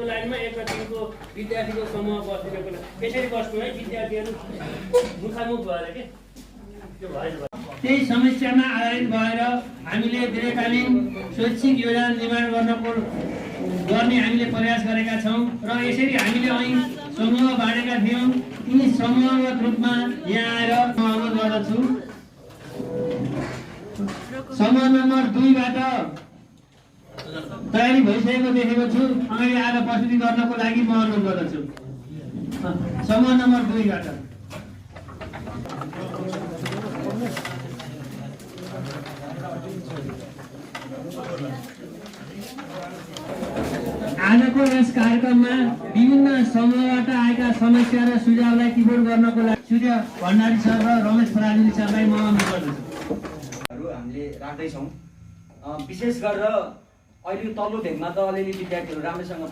लाइनमा एक किसिमको विद्यार्थीको समूह बसिरहेको यसरी बस्नु है विद्यार्थीहरू मुखामुख भएर के त्यो भएन। त्यही समस्यामा आधारित भएर हामीले दीर्घकालीन शैक्षिक योजना निर्माण गर्ने हामीले प्रयास गरेका छौँ र यसरी हामीले અહીં समूह बाँडेका थियौँ। यी समूहगत रूपमा यहाँ आएर म अनुरोध गर्दछु समूह नम्बर 2 बाट तयारी भइसकेको देखेको छु। अगाडि आएर प्रस्तुति गर्नको लागि म अनुरोध गर्दछु समूह नम्बर 2 बाट। आजको यस कार्यक्रममा विभिन्न समूहबाट आएका समस्या र सुझावलाई टिप्पणी गर्नको लागि सूर्य भण्डारी सर र रमेश पराजुली सरलाई म अनुरोध गर्दछु। हामीले राख्दैछौँ। विशेष गरेर अहिले तल्लो भेगमा त अलिअलि विद्यार्थीहरू राम्रैसँग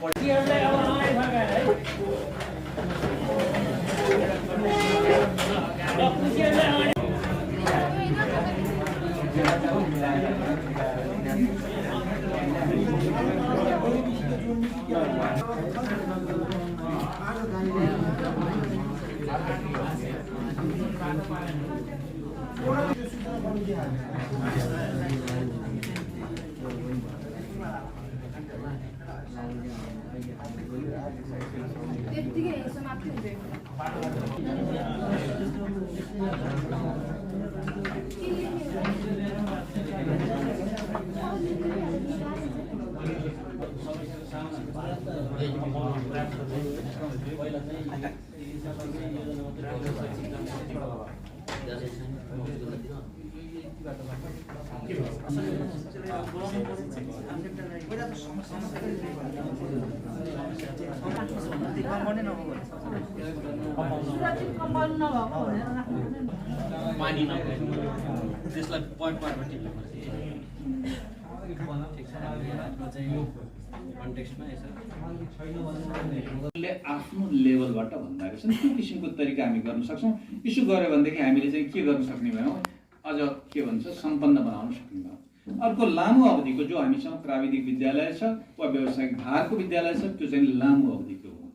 पानी नभएको त्यसलाई पोइन्ट पोइन्टमा टिप्नु आफ्नो लेभलबाट भन्दाखेरि चाहिँ त्यो किसिमको तरिका हामी गर्न सक्छौँ। यसो गऱ्यो भनेदेखि हामीले चाहिँ के गर्न सक्ने भयौँ, अझ के भन्छ सम्पन्न बनाउन सक्ने भयौँ। अर्को लामो अवधिको जो हामीसँग प्राविधिक विद्यालय छ वा व्यावसायिक भारको विद्यालय छ त्यो चाहिँ लामो अवधिको हो।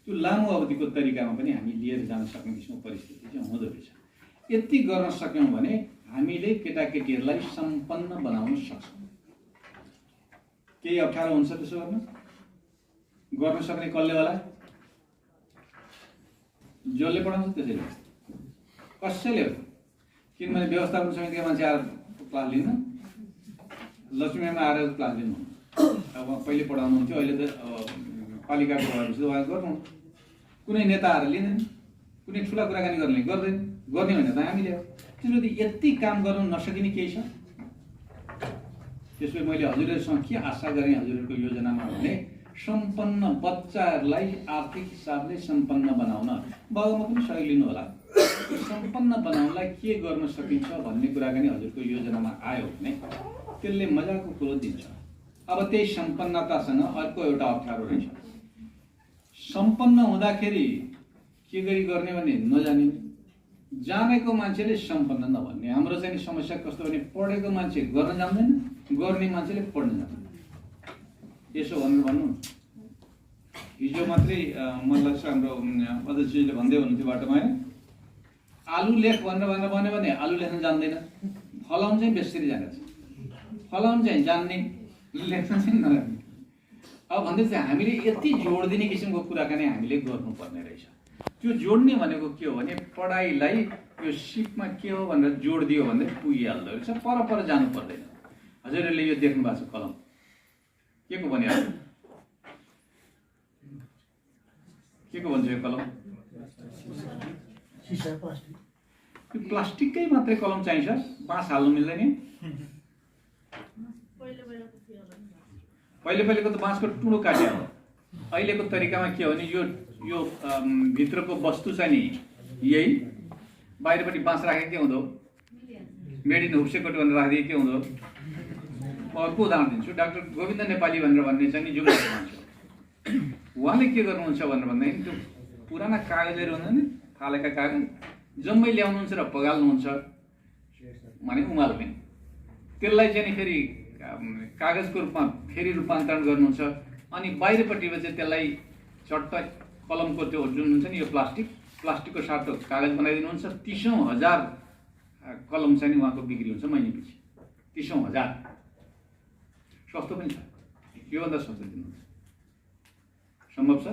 त्यो लामो अवधिको तरिकामा पनि हामी लिएर जान सक्ने किसिमको परिस्थिति चाहिँ हुँदो रहेछ। यति गर्न सक्यौँ भने हामीले केटाकेटीहरूलाई सम्पन्न बनाउन सक्छौँ। केही अप्ठ्यारो हुन्छ त्यसो गर्न सक्ने कसले होला? जसले पढाउँछ त्यसैले, कसैले हो। किनभने व्यवस्थापन समितिका मान्छे आएर क्लास लिन, लक्ष्मीमा आएर क्लास लिनु। अब पहिले पढाउनुहुन्थ्यो, अहिले त पालिकाको भएपछि उहाँ गर्नु। कुनै नेता आएर लिँदैन, कुनै ठुला कुराकानी गर्ने गर्दैन, गर्ने भने त हामीले हो। त्यसपछि यति काम गर्नु नसकिने केही छ? त्यसपछि मैले हजुरहरूसँग के आशा गरेँ हजुरहरूको योजनामा भने सम्पन्न बच्चाहरूलाई आर्थिक हिसाबले सम्पन्न बनाउन बाबुमा पनि सहयोग लिनु होला। सम्पन्न बनाउनलाई के गर्न सकिन्छ भन्ने कुराकानी हजुरको योजनामा आयो भने त्यसले मजाको कुरो दिन्छ। अब त्यही सम्पन्नतासँग अर्को एउटा अप्ठ्यारो रहेछ। सम्पन्न हुँदाखेरि के गरी गर्ने भने नजाने, जानेको मान्छेले सम्पन्न नभन्ने। हाम्रो चाहिँ समस्या कस्तो भने पढेको मान्छे गर्न जान्दैन, गर्ने मान्छेले पढ्न जान्दैन। यसो भनेर भन्नु, हिजो मात्रै मलाई लाग्छ हाम्रो अध्यक्षजीले भन्दै हुनुहुन्थ्यो बाटोमा, आलु लेख भनेर भन्यो भने आलु लेख्न जान्दैन, फलाउन चाहिँ बेसरी जानेछ, फलाउन चाहिँ जान्ने, लेख्न चाहिँ नजान्ने। अब भन्दै चाहिँ हामीले यति जोड दिने किसिमको कुराकानी हामीले गर्नुपर्ने रहेछ। त्यो जोड्ने भनेको के हो भने पढाइलाई यो सिपमा के हो भनेर जोड दियो भने पुगिहाल्दो रहेछ, पर जानु पर्दैन। हजुरहरूले यो देख्नु भएको छ कलम के को भनिहाल्नु, के को भन्छ यो कलम? त्यो प्लास्टिककै मात्रै कलम चाहिन्छ, बाँस हाल्नु मिल्दैन। पहिलेको त बाँसको टुँडो काट्यो। अहिलेको तरिकामा के हो भने यो भित्रको वस्तु चाहिँ नि यही, बाहिरपट्टि बाँस राखेको के हुँदो, मेड इन हुप्सेकोट भनेर राखिदिए के हुँदो। अर्को उदाहरण दिन्छु, डाक्टर गोविन्द नेपाली भनेर भन्ने चाहिँ नि जुम्ला मान्छे, उहाँले के गर्नुहुन्छ भनेर भन्दाखेरि त्यो पुराना कागजहरू हुन्छ नि, फालेका कागज जम्मै ल्याउनुहुन्छ र पगाल्नुहुन्छ, माने उमाल्ने। त्यसलाई चाहिँ नि फेरि कागजको रूपमा फेरि रूपान्तरण गर्नुहुन्छ, अनि बाहिरपट्टि चाहिँ त्यसलाई चट्ट कलमको त्यो जुन हुन्छ नि यो प्लास्टिकको साटो कागज बनाइदिनुहुन्छ 30,000 कलम चाहिँ उहाँको बिक्री हुन्छ महिनापछि 30,000 सस्तो पनि छ योभन्दा सस्तो दिनुहुन्छ सम्भव छ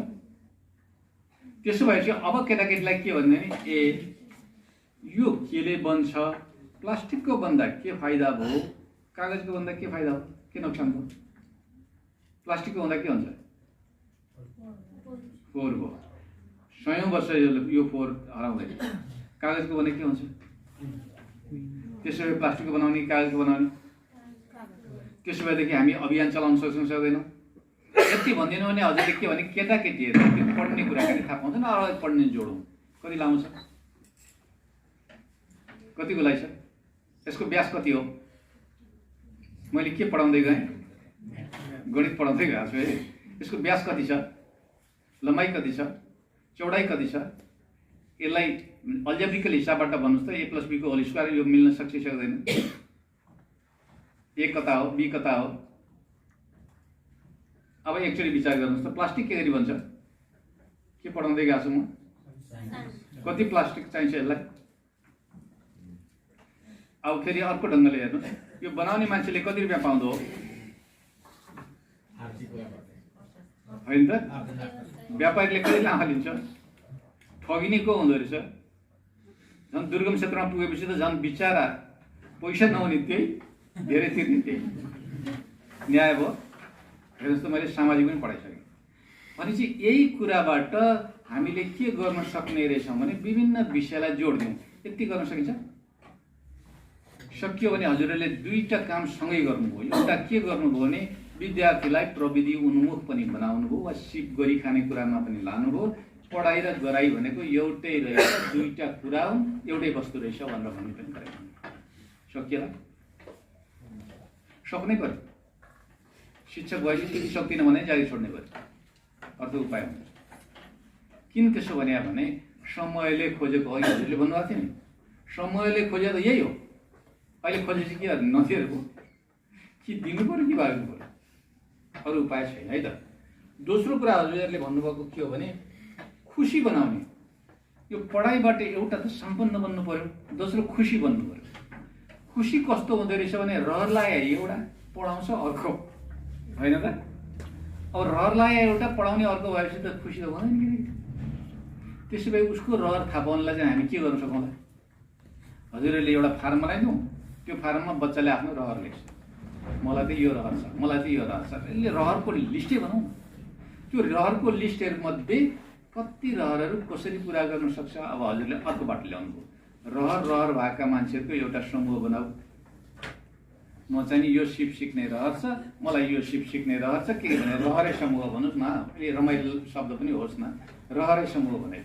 त्यसो भएपछि अब केटाकेटीलाई के भन्ने नि ए यो केले बन्छ प्लास्टिकको भन्दा के फाइदा भयो कागजको भन्दा के फाइदा हो के नोक्सान भयो प्लास्टिकको भन्दा के हुन्छ फोहोर भयो 100 वर्ष यो फोहोर हराउँदैन कागजको भने के हुन्छ त्यसो भए प्लास्टिकको बनाउने कागजको बनाउने त्यसो भएदेखि हामी अभियान चलाउन सक्छौँ सक्दैनौँ यति भन्दिनौँ भने हजुरले के भने केटाकेटीहरू त्यो पढ्ने कुराकानी थाहा पाउँदैन अरूलाई पढ्ने जोडौँ कति लामो छ कति गोलाइ छ यसको व्यास कति हो मैले के पढाउँदै गएँ गणित पढाउँदै गएको छु है यसको व्यास कति छ लम्बाइ कति छ चौडाइ कति छ यसलाई अल्जेब्रिकल हिसाबबाट भन्नुहोस् त a + b को होल स्क्वायर यो मिल्न सक्छ सक्दैन a कता हो b कता हो अब एकचोटि विचार गर्नुहोस् त प्लास्टिक के गरी बन्छ के पढाउँदै गएको छु म कति प्लास्टिक चाहिन्छ यसलाई अब फेरि अर्को ढङ्गले हेर्नुहोस् यो बनाउने मान्छेले कति रुपियाँ पाउँदो हो होइन त व्यापारीले कति लामा लिन्छ ठगिने को हुँदो रहेछ झन् दुर्गम क्षेत्रमा पुगेपछि त झन् बिचारा पैसा नहुने त्यही धेरै तिर्ने त्यही न्याय भयो हेर्नुहोस् त मैले सामाजिक पनि पढाइसकेँ भनेपछि यही कुराबाट हामीले के गर्न सक्ने रहेछौँ भने विभिन्न विषयलाई जोड्दियौँ यति गर्न सकिन्छ सकियो भने हजुरहरूले दुईटा काम सँगै गर्नुभयो एउटा के गर्नुभयो भने विद्यार्थीलाई प्रविधि उन्मुख पनि बनाउनु भयो वा सिप गरी खाने कुरामा पनि लानुभयो पढाइ र गराइ भनेको एउटै रहेछ दुईटा कुरा हुन् एउटै वस्तु रहेछ भनेर भन्ने पनि गरेको सकिएला सक्नै पर्यो शिक्षक भएपछि त्यति सक्दिनँ भने जारी छोड्ने पर्यो अर्थ उपाय हुन्छ किन त्यसो भने समयले खोजेको होइन हजुरले भन्नुभएको थियो नि समयले खोजे त यही हो अहिले खोजेपछि के गर्नु नदिएको कि दिनु पर्यो कि भाग्नु पर्यो अरू उपाय छैन है त दोस्रो कुरा हजुरहरूले भन्नुभएको के हो भने खुसी बनाउने यो पढाइबाट एउटा त सम्पन्न बन्नु पर्यो दोस्रो खुसी बन्नु पर्यो खुसी कस्तो हुँदो रहेछ भने रहर लागे एउटा पढाउँछ अर्को होइन त अब रहर लागे एउटा पढाउने अर्को भएपछि त खुसी त हुँदैन नि त्यसो भए उसको रहर थाहा पाउनलाई चाहिँ हामी के गर्न सकौँ हजुरहरूले एउटा फार्म बनाइदिउँ त्यो फार्ममा बच्चाले आफ्नो रहर लेख्छ मलाई त यो रहर छ मलाई त यो रहर छ यसले रहरको लिस्टै बनाऊ त्यो रहरको लिस्टहरूमध्ये कति रहरहरू कसरी पुरा गर्न सक्छ अब हजुरले अर्को बाटो ल्याउनु भयो रहर भएका मान्छेहरूको एउटा समूह बनाऊ म चाहिँ नि यो सिप सिक्ने रहर छ मलाई यो सिप सिक्ने रहर छ के भने रहरै समूह भन्नुहोस् न यो रमाइलो शब्द पनि होस् न रहरै समूह भने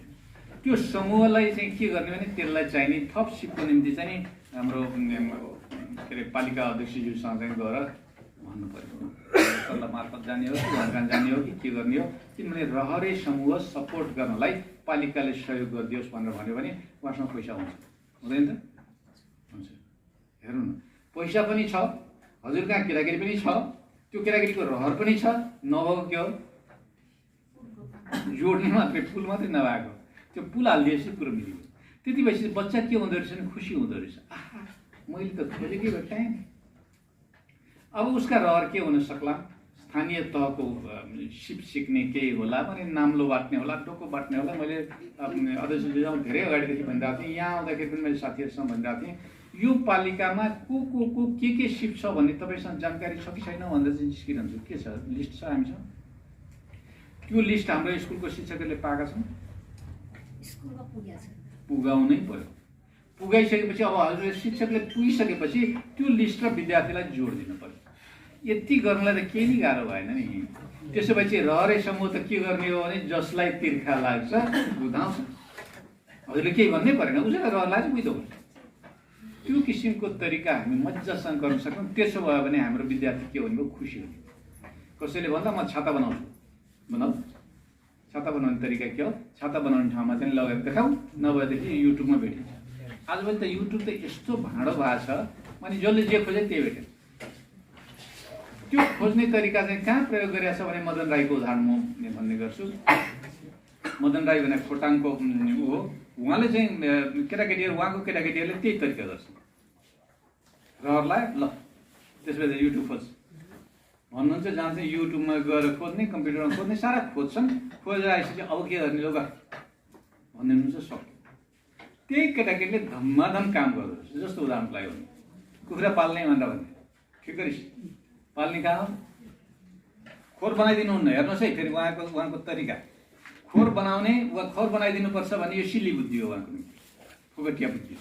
त्यो समूहलाई चाहिँ के गर्ने भने त्यसलाई चाहिने थप सिपको निम्ति चाहिँ हाम्रो के अरे पालिका अध्यक्षज्यूसँग चाहिँ गएर भन्नु पर्यो सल्लाह मार्फत जाने हो कि उहाँकहाँ जाने हो कि के गर्ने हो किनभने रहरै समूह सपोर्ट गर्नलाई पालिकाले सहयोग गरिदियोस् भनेर भन्यो भने उहाँसँग पैसा हुन्छ हुँदैन त हुन्छ हेर्नु न पैसा पनि छ हजुर कहाँ केटाकेटी पनि छ त्यो केटाकेटीको रहर पनि छ नभएको के हो जोड्ने मात्रै पुल मात्रै नभएको त्यो पुल हालिदिएपछि कुरो मिल्यो त्यति भएपछि बच्चा के हुँदो रहेछ भने खुसी हुँदो रहेछ आहा मैले त खोजेकै भेटाएँ अब उसका रहर के हुन सक्ला स्थानीय तहको सिप सिक्ने केही होला भने नाम्लो बाट्ने होला टोको बाट्ने होला मैले अध्यक्षज्यू धेरै अगाडिदेखि भनिरहेको थिएँ यहाँ आउँदाखेरि पनि मैले साथीहरूसँग भनिरहेको थिएँ यो पालिकामा को के सिप छ भन्ने तपाईँसँग जानकारी छ कि छैन भनेर चाहिँ निस्किरहन्छु के छ लिस्ट छ हामीसँग त्यो लिस्ट हाम्रो स्कुलको शिक्षकहरूले पाएका छन् पुगाउनै पर्यो पुगाइसकेपछि अब हजुरले शिक्षकले पुगिसकेपछि त्यो लिस्ट र विद्यार्थीलाई जोड दिनु पर्यो यति गर्नलाई त केही नि गाह्रो भएन नि त्यसो भए चाहिँ रहरै समूह त के गर्ने हो भने जसलाई तिर्खा लाग्छ बुझाउँछ हजुरले केही भन्नै परेन उसैलाई रहर लाग्छ बुझ्दो त्यो किसिमको तरिका हामी मजासँग गर्न सक्छौँ त्यसो भयो भने हाम्रो विद्यार्थी के हुने खुसी हुने कसैले भन्दा म छाता बनाउँछु बनाऊ छाता बनाउने तरिका के हो छाता बनाउने ठाउँमा चाहिँ लगाएर देखाऊ नभएदेखि युट्युबमा भेटिन्छ आजभोलि त युट्युब त यस्तो भाँडो भएको छ अनि जसले जे खोजे त्यही भेट्यो त्यो खोज्ने तरिका चाहिँ कहाँ प्रयोग गरिरहेछ भने मदन राईको उदाहरण म भन्ने गर्छु। मदन राई भने खोटाङको ऊ हो, उहाँले चाहिँ केटाकेटीहरू उहाँको केटाकेटीहरूले त्यही तरिका गर्छ। रहरलाई ल त्यसपछि युट्युब खोज्छ भन्नुहुन्छ, जहाँ चाहिँ युट्युबमा गएर खोज्ने, कम्प्युटरमा खोज्ने, सारा खोज्छन्। खोजेर आइसकेपछि अब के गर्ने लौ भन्ने हुन्छ, सक्यो। त्यही केटाकेटीले धम्माधम काम गर्दो रहेछ। जस्तो उदाहरणको लागि भने कुखुरा पाल्ने भनेर भन्ने के गरिस् पाल्ने कहाँ हो, खोर बनाइदिनुहुन्न। हेर्नुहोस् है फेरि उहाँको तरिका, खोर बनाउने वा खोर बनाइदिनुपर्छ भने यो सिली बुद्धि हो उहाँको निम्ति, फुगटिया बुद्धि।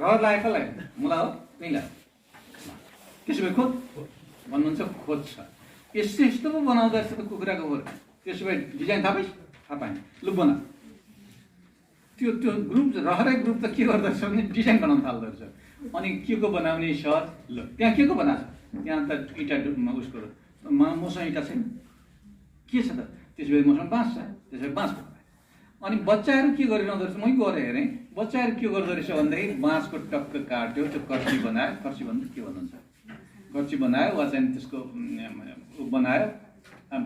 रहर लाग्यो कसलाई, मलाई हो त्यहीँलाई, त्यसो भए खोज भन्नुहुन्छ, खोज्छ। यस्तो यस्तो पो बनाउँदो रहेछ त कुखुराको खोर, त्यसो भए डिजाइन थाहा पाइस्, थाहा पाएँ, लु बना। त्यो ग्रुप रहरै ग्रुप त के गर्दो रहेछ भने डिजाइन बनाउनु थाल्दो रहेछ। अनि के को बनाउने सर, ल त्यहाँ के को बनाएको छ, त्यहाँ त इँटा उसको मसँग इँटा छैन, के छ त, त्यसो भए मसँग बाँस छ, त्यसो भए बाँसको। अनि बच्चाहरू के गरिरहँदो रहेछ, मै गएर हेरेँ, बच्चाहरू के गर्दो रहेछ भन्दाखेरि बाँसको टक्क काट्यो, त्यो कर्ची बनायो, कर्ची भन्दा के भन्नुहुन्छ, कर्ची बनायो वा चाहिँ त्यसको बनायो,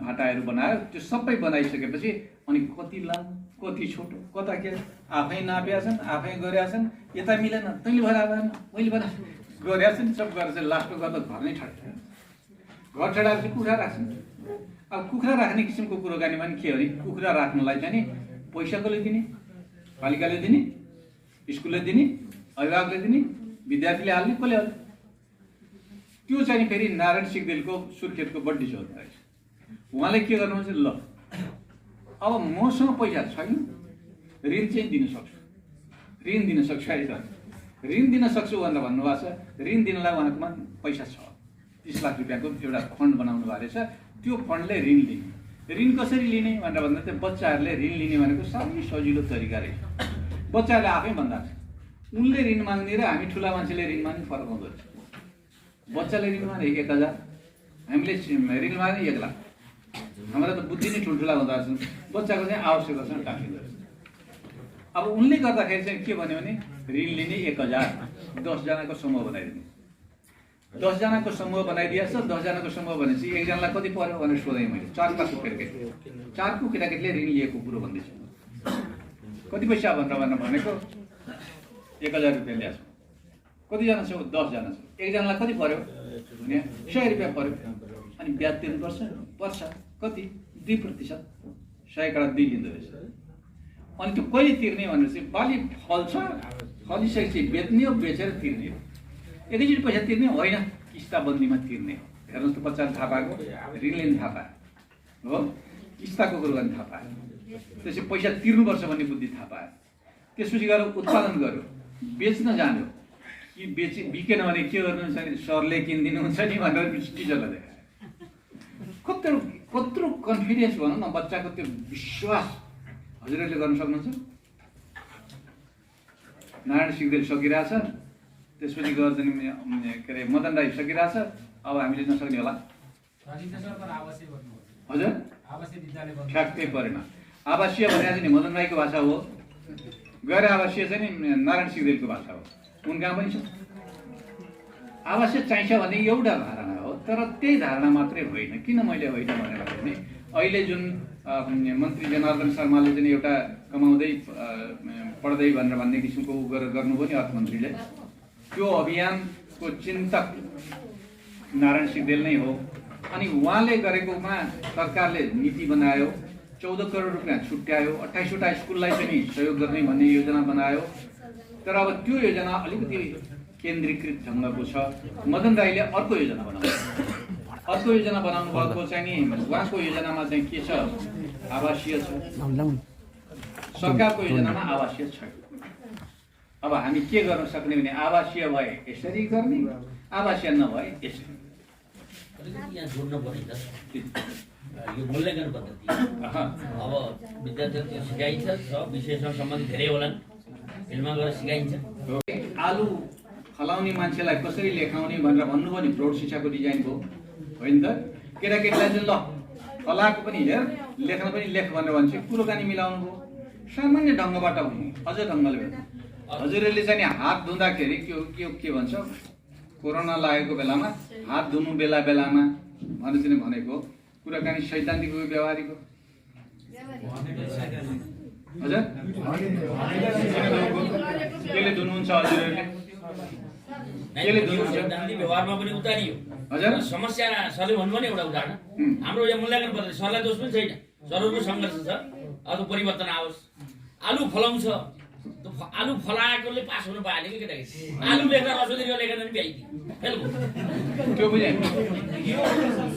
भाटाहरू बनायो, त्यो सबै बनाइसकेपछि अनि कति लामो कति छोटो कता के आफै नापेका छन्, आफै गरेका छन्, यता मिलेन तैँले भएर मैले बना गरेका छन्, सब गरेर चाहिँ लास्टमा गर्दा घर नै ठड्छ। घर ठडाएपछि कुखुरा राख्छन्। अब कुखुरा राख्ने किसिमको कुराकानी भने के हो भने कुखुरा राख्नलाई चाहिँ नि पैसा कसले दिने, पालिकाले दिने, स्कुलले दिने, अभिभावकले दिने, विद्यार्थीले हाल्ने, कसले हाल्ने। त्यो चाहिँ नि फेरि नारायण सिगदेलको सुर्खेतको बड्डी चौध रहेछ। उहाँले के गर्नुहुन्छ, ल अब मसँग पैसा छैन, ऋण चाहिँ दिन सक्छु, ऋण दिन सक्छु है त, ऋण दिन सक्छु भनेर भन्नुभएको छ। ऋण दिनलाई उहाँकोमा पैसा छ, 30 लाख रुपियाँको एउटा फन्ड बनाउनु भएको रहेछ। त्यो फन्डले ऋण लिने, ऋण कसरी लिने भनेर भन्दा त्यो बच्चाहरूले ऋण लिने भनेको साह्रै सजिलो तरिका रहेछ। बच्चाहरूले आफै भन्दा उनले ऋण माग्ने र हामी ठुला मान्छेले ऋण माग्ने फरक हुँदो रहेछ। बच्चाले ऋण माग्ने 1000, हामीले ऋण माग्ने 1 लाख। हाम्रो त बुद्धि नै ठुल्ठुला हुँदो रहेछ, बच्चाको चाहिँ आवश्यकतासँग टाँसिँदो रहेछ। अब उनले गर्दाखेरि चाहिँ के भन्यो भने ऋण लिने 1000, 10 जनाको समूह बनाइदिने। 10 जनाको समूह बनाइदिएछ। 10 जनाको समूह भनेपछि एकजनालाई कति पर्यो भनेर सोधेँ मैले, 4 लाख रुपियाँ। 4 को केटाकेटीले ऋण लिएको कुरो भन्दैछु। कति पैसा भनेर भनेको 1000 रुपियाँ ल्याएको। कतिजना छ, 10 जना छ, एकजनालाई कति पर्यो भने 100 रुपियाँ पर्यो। अनि ब्याज तिर्नुपर्छ कति, 2%, 100 कडा 2 लिँदो रहेछ। अनि त्यो कहिले तिर्ने भनेपछि बाली फल्छ, फलिसकेपछि बेच्ने हो, बेचेर तिर्ने हो। एकैचोटि पैसा तिर्ने होइन, किस्ताबन्दीमा तिर्ने हो। हेर्नुहोस् त बच्चाले थाहा पाएको, ऋण लिने थाहा पायो हो, किस्ताको कुरो गर्ने थाहा पायो, त्यसपछि पैसा तिर्नुपर्छ भन्ने बुद्धि थाहा पायो। त्यसपछि गएर उत्पादन गर्यो, बेच्न जान्यो कि बिकेन भने के गर्नुहुन्छ भने सरले किनिदिनुहुन्छ नि भनेर टिचरलाई देखायो। कत्रो कन्फिडेन्स भनौँ न, बच्चाको त्यो विश्वास हजुरहरूले गर्न सक्नुहुन्छ। नारायण सिगदेल सकिरहेछ, त्यसपछि गएर चाहिँ के अरे मदन राई सकिरहेछ। अब हामीले नसक्ने होला हजुर, ठ्याक्कै परेन। आवासीय भनेर चाहिँ मदन राईको भाषा हो, गैर आवासीय चाहिँ नि नारायण सिगदेलको भाषा हो। उन कहाँ पनि छ। आवासीय चाहिन्छ भने एउटा धारणा हो, तर त्यही धारणा मात्रै होइन। किन मैले होइन भनेर भने अहिले जुन मन्त्री जनार्दन शर्माले चाहिँ एउटा कमाउँदै पढ्दै भनेर भन्ने किसिमको गर्नुभयो नि अर्थमन्त्रीले, त्यो अभियानको चिन्तक नारायण सिगदेल नै हो। अनि उहाँले गरेकोमा सरकारले नीति बनायो, 14 करोड रुपियाँ छुट्यायो, 28वटा स्कुललाई पनि सहयोग गर्ने भन्ने योजना बनायो। तर अब त्यो योजना अलिकति केन्द्रीकृत ढङ्गको छ। मदन राईले अर्को योजना बनाउनु, अर्को योजना बनाउनु भएको चाहिँ नि उहाँको योजनामा चाहिँ के छ, आवासीय छ। सरकारको योजनामा आवासीय छैन। अब हामी के गर्न सक्ने भने आवासीय भए यसरी गर्ने, आवासीय नभए यसरी। यहाँ जोड्नु पर्यो नि त यो मूल्याङ्कन पद्धति। अब विद्यार्थीहरू सिकाइन्छ, विषयसँग सम्बन्धित धेरै होलान्, फिल्डमा गएर सिकाइन्छ। आलु फलाउने मान्छेलाई कसरी लेखाउने भनेर भन्नुभयो नि, प्रौढ शिक्षाको डिजाइनको होइन त। केटाकेटीलाई चाहिँ ल फलाएको पनि हेर, लेख्न पनि लेख भनेर भन्छ, कुरोकानी मिलाउनु भयो। सामान्य ढङ्गबाट हुने अझ ढङ्गले हजुरहरूले चाहिँ हात धुँदाखेरि के भन्छ, कोरोना लागेको बेलामा हात धुनु बेला बेलामा भनेको कुराकानी सैद्धान्तिक हो व्यवहारिक हो हजुर केले धुनुहुन्छ हजुरहरूले केले धुनुहुन्छ व्यवहारमा पनि उतारियो हजुर समस्या सरले भन्नु भने एउटा उदाहरण हाम्रो यहाँ मूल्याङ्कन पद्धति सरलाई दोष पनि छैन सरहरूको सङ्घर्ष छ अझ परिवर्तन आओस् आलु फलाउँछ आलु फलाएकोले पास हुनु पाएन कि केटाकेटी आलु लेख्दा रसोदीको लेखेर पनि भ्याइदियो फेल भयो त्यो बुझेँ यो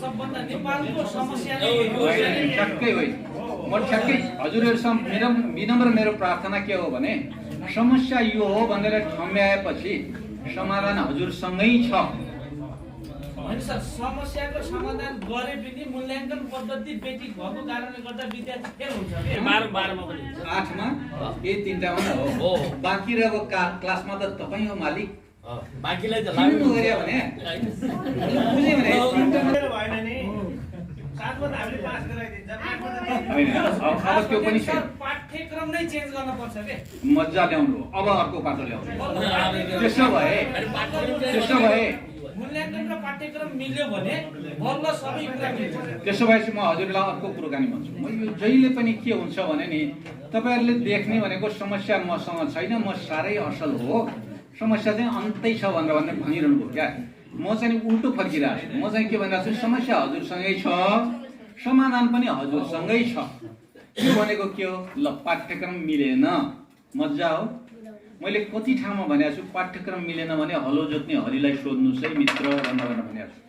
सबभन्दा नेपालको समस्या ठ्याक्कै होइन म ठ्याक्कै हजुरहरूसँग विनम्र मेरो प्रार्थना के हो भने समस्या यो हो भनेर ठम्ब्याएपछि समाधान हजुरसँगै छ होइन सर समस्याको समाधान गरे पनि मूल्याङ्कन पद्धति बेठिक भएको कारणले गर्दा विद्यार्थी फेल हुन्छ बाह्रमा पनि 8 मा यही 3टामा हो बाँकी रहेको क्लासमा त तपाईँ हो मालिक बाँकीलाई त लाग्नु गरे भने बुझे भने भएन नि साथमा हामीले पास गराइदिन्छ अब त्यो पनि छैन पाठ्यक्रम नै चेन्ज गर्न पर्छ के मजा ल्याउनु अब अर्को पाटो ल्याउनु त्यसो भए मूल्याङ्कन र पाठ्यक्रम मिल्यो भने बल्ल सबै कुरा मिल्छ त्यसो भएपछि म हजुरलाई अर्को कुराकानी भन्छु म यो जहिले पनि के हुन्छ भने नि तपाईँहरूले देख्ने भनेको समस्या मसँग छैन म साह्रै असल हो समस्या चाहिँ अन्तै छ भनेर भनिरहनु भयो क्या म चाहिँ उल्टो फर्किरहेको छु म चाहिँ के भनिरहेको छु समस्या हजुरसँगै छ समाधान पनि हजुरसँगै छ यो भनेको के हो ल पाठ्यक्रम मिलेन मजा हो मैले कति ठाउँमा भनेको छु पाठ्यक्रम मिलेन भने हलो जोत्ने हरिलाई सोध्नुहोस् है मित्र भनेर भनेको छु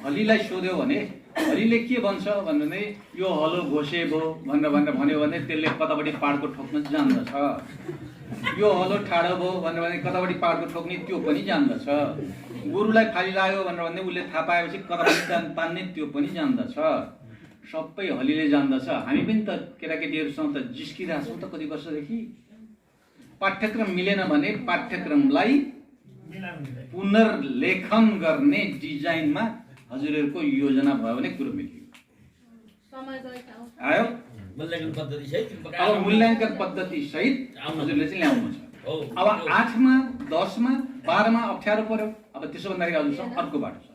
हलीलाई सोध्यो भने हलीले के भन्छ भन्ने यो हलो घोसे भयो भनेर भन्यो भने त्यसले कतापट्टि पाडको ठोक्न जान्दछ यो हलो ठाडो भयो भनेर भने कतापट्टि पाडको ठोक्ने त्यो पनि जान्दछ गोरुलाई फाली लाग्यो भनेर भन्ने उसले थाहा पाएपछि कतापट्टि तान्ने त्यो पनि जान्दछ सबै हलीले जान्दछ हामी पनि त केटाकेटीहरूसँग त जिस्किरहेको छौँ त कति वर्षदेखि पाठ्यक्रम मिलेन भने पाठ्यक्रमलाई पुनर्लेखन गर्ने डिजाइनमा हजुरहरूको योजना भयो भने कुरो मिल्यो आयो मूल्याङ्कन पद्धति सहित अब मूल्याङ्कन पद्धति सहित हजुरले चाहिँ ल्याउनु छ अब 8 मा 10 मा 12 मा अप्ठ्यारो पर्यो अब त्यसो भन्दाखेरि हजुरसँग अर्को बाटो छ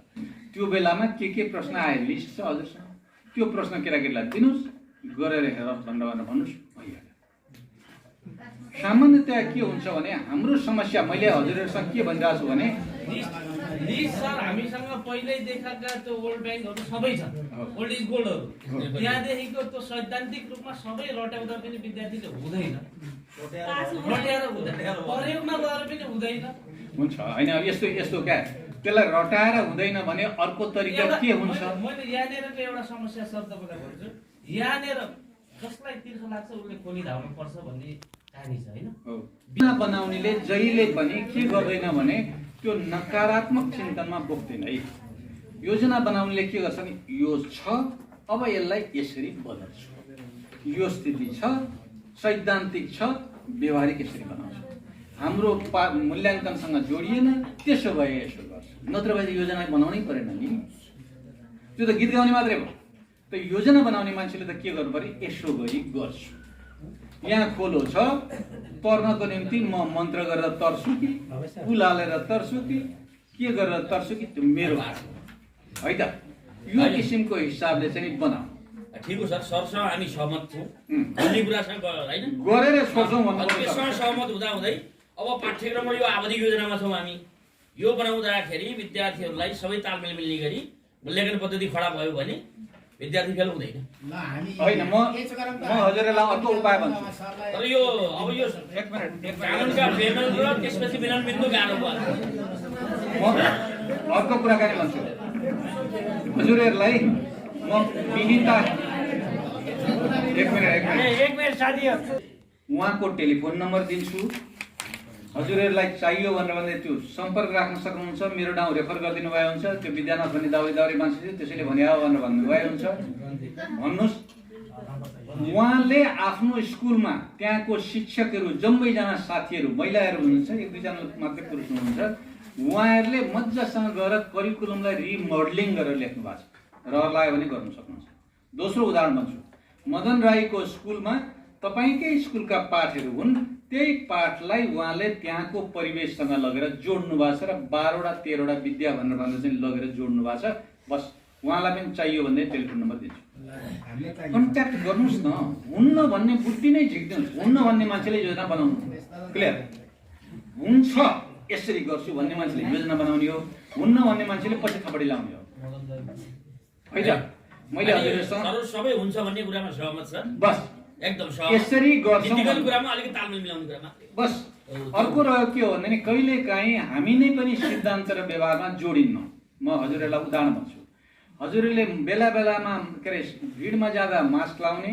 त्यो बेलामा के प्रश्न आयो लिस्ट छ हजुरसँग त्यो प्रश्न केटाकेटीलाई दिनुहोस् गरेर हेर भनेर भन्नुहोस् भइहाल्यो सामान्यतया के हुन्छ भने हाम्रो समस्या मैले हजुरहरूसँग के भनिरहेको छु भने लिस्ट सर हामीसँग पहिल्यै देखाएका त्यो वर्ल्ड ब्याङ्कहरू सबै छन् ओल्ड इज गोल्डहरू त्यहाँदेखिको त्यो सैद्धान्तिक रूपमा सबै रट्याउँदा पनि विद्यार्थीले हुँदैन रट्याएर हुँदैन प्रयोगमा गएर पनि हुँदैन हुन्छ होइन अब यस्तो क्या त्यसलाई रटाएर हुँदैन भने अर्को तरिका के हुन्छ मैले यहाँनिरको एउटा समस्या सर तपाईँलाई भन्छु यहाँनिर जसलाई तिर्खा लाग्छ उसले खोली धाउनु पर्छ भन्ने कहानी छ होइन बिना बनाउनेले जहिले पनि के गर्दैन भने त्यो नकारात्मक चिन्तनमा बोक्दैन है योजना बनाउनेले के गर्छ नि यो छ अब यसलाई यसरी बदल्छु यो स्थिति छ सैद्धान्तिक छ व्यवहारिक यसरी बनाउँछ हाम्रो मूल्याङ्कनसँग जोडिएन त्यसो भए यसो गर्छ नत्र भए योजना बनाउनै परेन नि त्यो त गीत गाउने मात्रै भयो त योजना बनाउने मान्छेले त के गर्नु पर्यो यसो गरी गर्छु यहाँ खोलो छ तर्नको निम्ति म मन्त्र गरेर तर्छु कि पुल हालेर तर्छु कि के गरेर तर्छु कि त्यो मेरो है त यो किसिमको हिसाबले चाहिँ बनाऊ ठिक हो सर सरसँग हामी सहमत छौँ भन्ने कुरासँग होइन गरेर सोचौँ भन्नु त्यससँग सहमत हुँदै अब पाठ्यक्रममा यो आवधिक योजनामा छौँ हामी यो बनाउँदाखेरि विद्यार्थीहरूलाई सबै तालमेल मिल्ने गरी मूल्याङ्कन पद्धति खडा भयो भने विद्यार्थी फेल हुँदैन होइन म हजुरलाई अर्को उपाय भन्छु तर यो अब यो एक मिनट कानुनका पेनल र त्यसपछि मिलन बिन्दु गाह्रो भयो म अर्को कुराकानी भन्छु हजुरहरूलाई म विहिता एक मिनट साथीहरु उहाँको टेलिफोन नम्बर दिन्छु हजुरहरूलाई चाहियो भनेर भन्दै त्यो सम्पर्क राख्न सक्नुहुन्छ मेरो नाउँ रेफर गरिदिनु भए हुन्छ त्यो विद्यानाथ भन्ने दाउरे मान्छे थियो त्यसैले भने हो भनेर भन्नु भए हुन्छ भन्नुहोस् उहाँले आफ्नो स्कुलमा त्यहाँको शिक्षकहरू जम्मैजना साथीहरू महिलाहरू हुनुहुन्छ एक दुईजना मात्रै पुरुष हुनुहुन्छ उहाँहरूले मजासँग गएर करिकुलमलाई रिमोडलिङ गरेर लेख्नु भएको छ रहर लाग्यो भने गर्नु सक्नुहुन्छ दोस्रो उदाहरण भन्छु मदन राईको स्कुलमा तपाईकै स्कुलका पाठहरू हुन् त्यही पाठलाई उहाँले त्यहाँको परिवेशसँग लगेर जोड्नु भएको छ र 12वटा 13वटा विद्या भनेर चाहिँ लगेर जोड्नु भएको छ। बस उहाँलाई पनि चाहियो भने टेलिफोन नम्बर दिन्छु, कन्ट्याक्ट गर्नुहोस् न। हुन्न भन्ने बुद्धि नै झिक्दिनुहोस्, हुन्न भन्ने मान्छेले योजना बनाउनु। क्लियर? हुन्छ यसरी गर्छु भन्ने मान्छेले योजना बनाउने हो, हुन्न भन्ने मान्छेले पछि थपडी लाउने हो। है त? मैले हजुरहरुसँग सबै हुन्छ भन्ने कुरामा सहमत छ। बस एकदम सहमत। यसरी गर्छौं नीतिगत कुरामा अलिकति तालमेल मिलाउने कुरा मात्रै। बस अर्को रह्यो के हो भने कहिलेकाहीँ हामी नै पनि सिद्धान्त र व्यवहारमा जोडिन्न। म हजुरहरूलाई उदाहरण भन्छु। हजुरहरूले बेला बेलामा के अरे भिडमा जाँदा मास्क लाउने,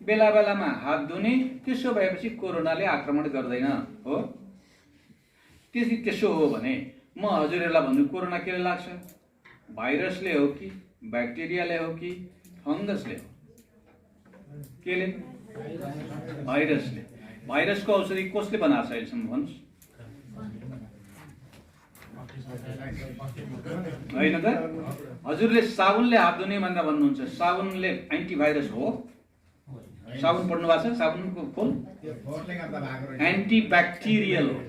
बेला बेलामा हात धुने, त्यसो भएपछि कोरोनाले आक्रमण गर्दैन हो। त्यसो हो भने म हजुरहरूलाई भन्छु कोरोना केले लाग्छ? भाइरसले हो कि ब्याक्टेरियाले हो कि फंगसले हो? केले? भाइरसले। भाइरसको औषधि कसले बनाएको छ अहिलेसम्म भन्नुहोस्? होइन त? हजुरले साबुनले हात धुने भनेर भन्नुहुन्छ, साबुनले एन्टिभाइरस हो? साबुन पढ्नु भएको छ? साबुनको खोल एन्टिब्याक्टेरियल हो।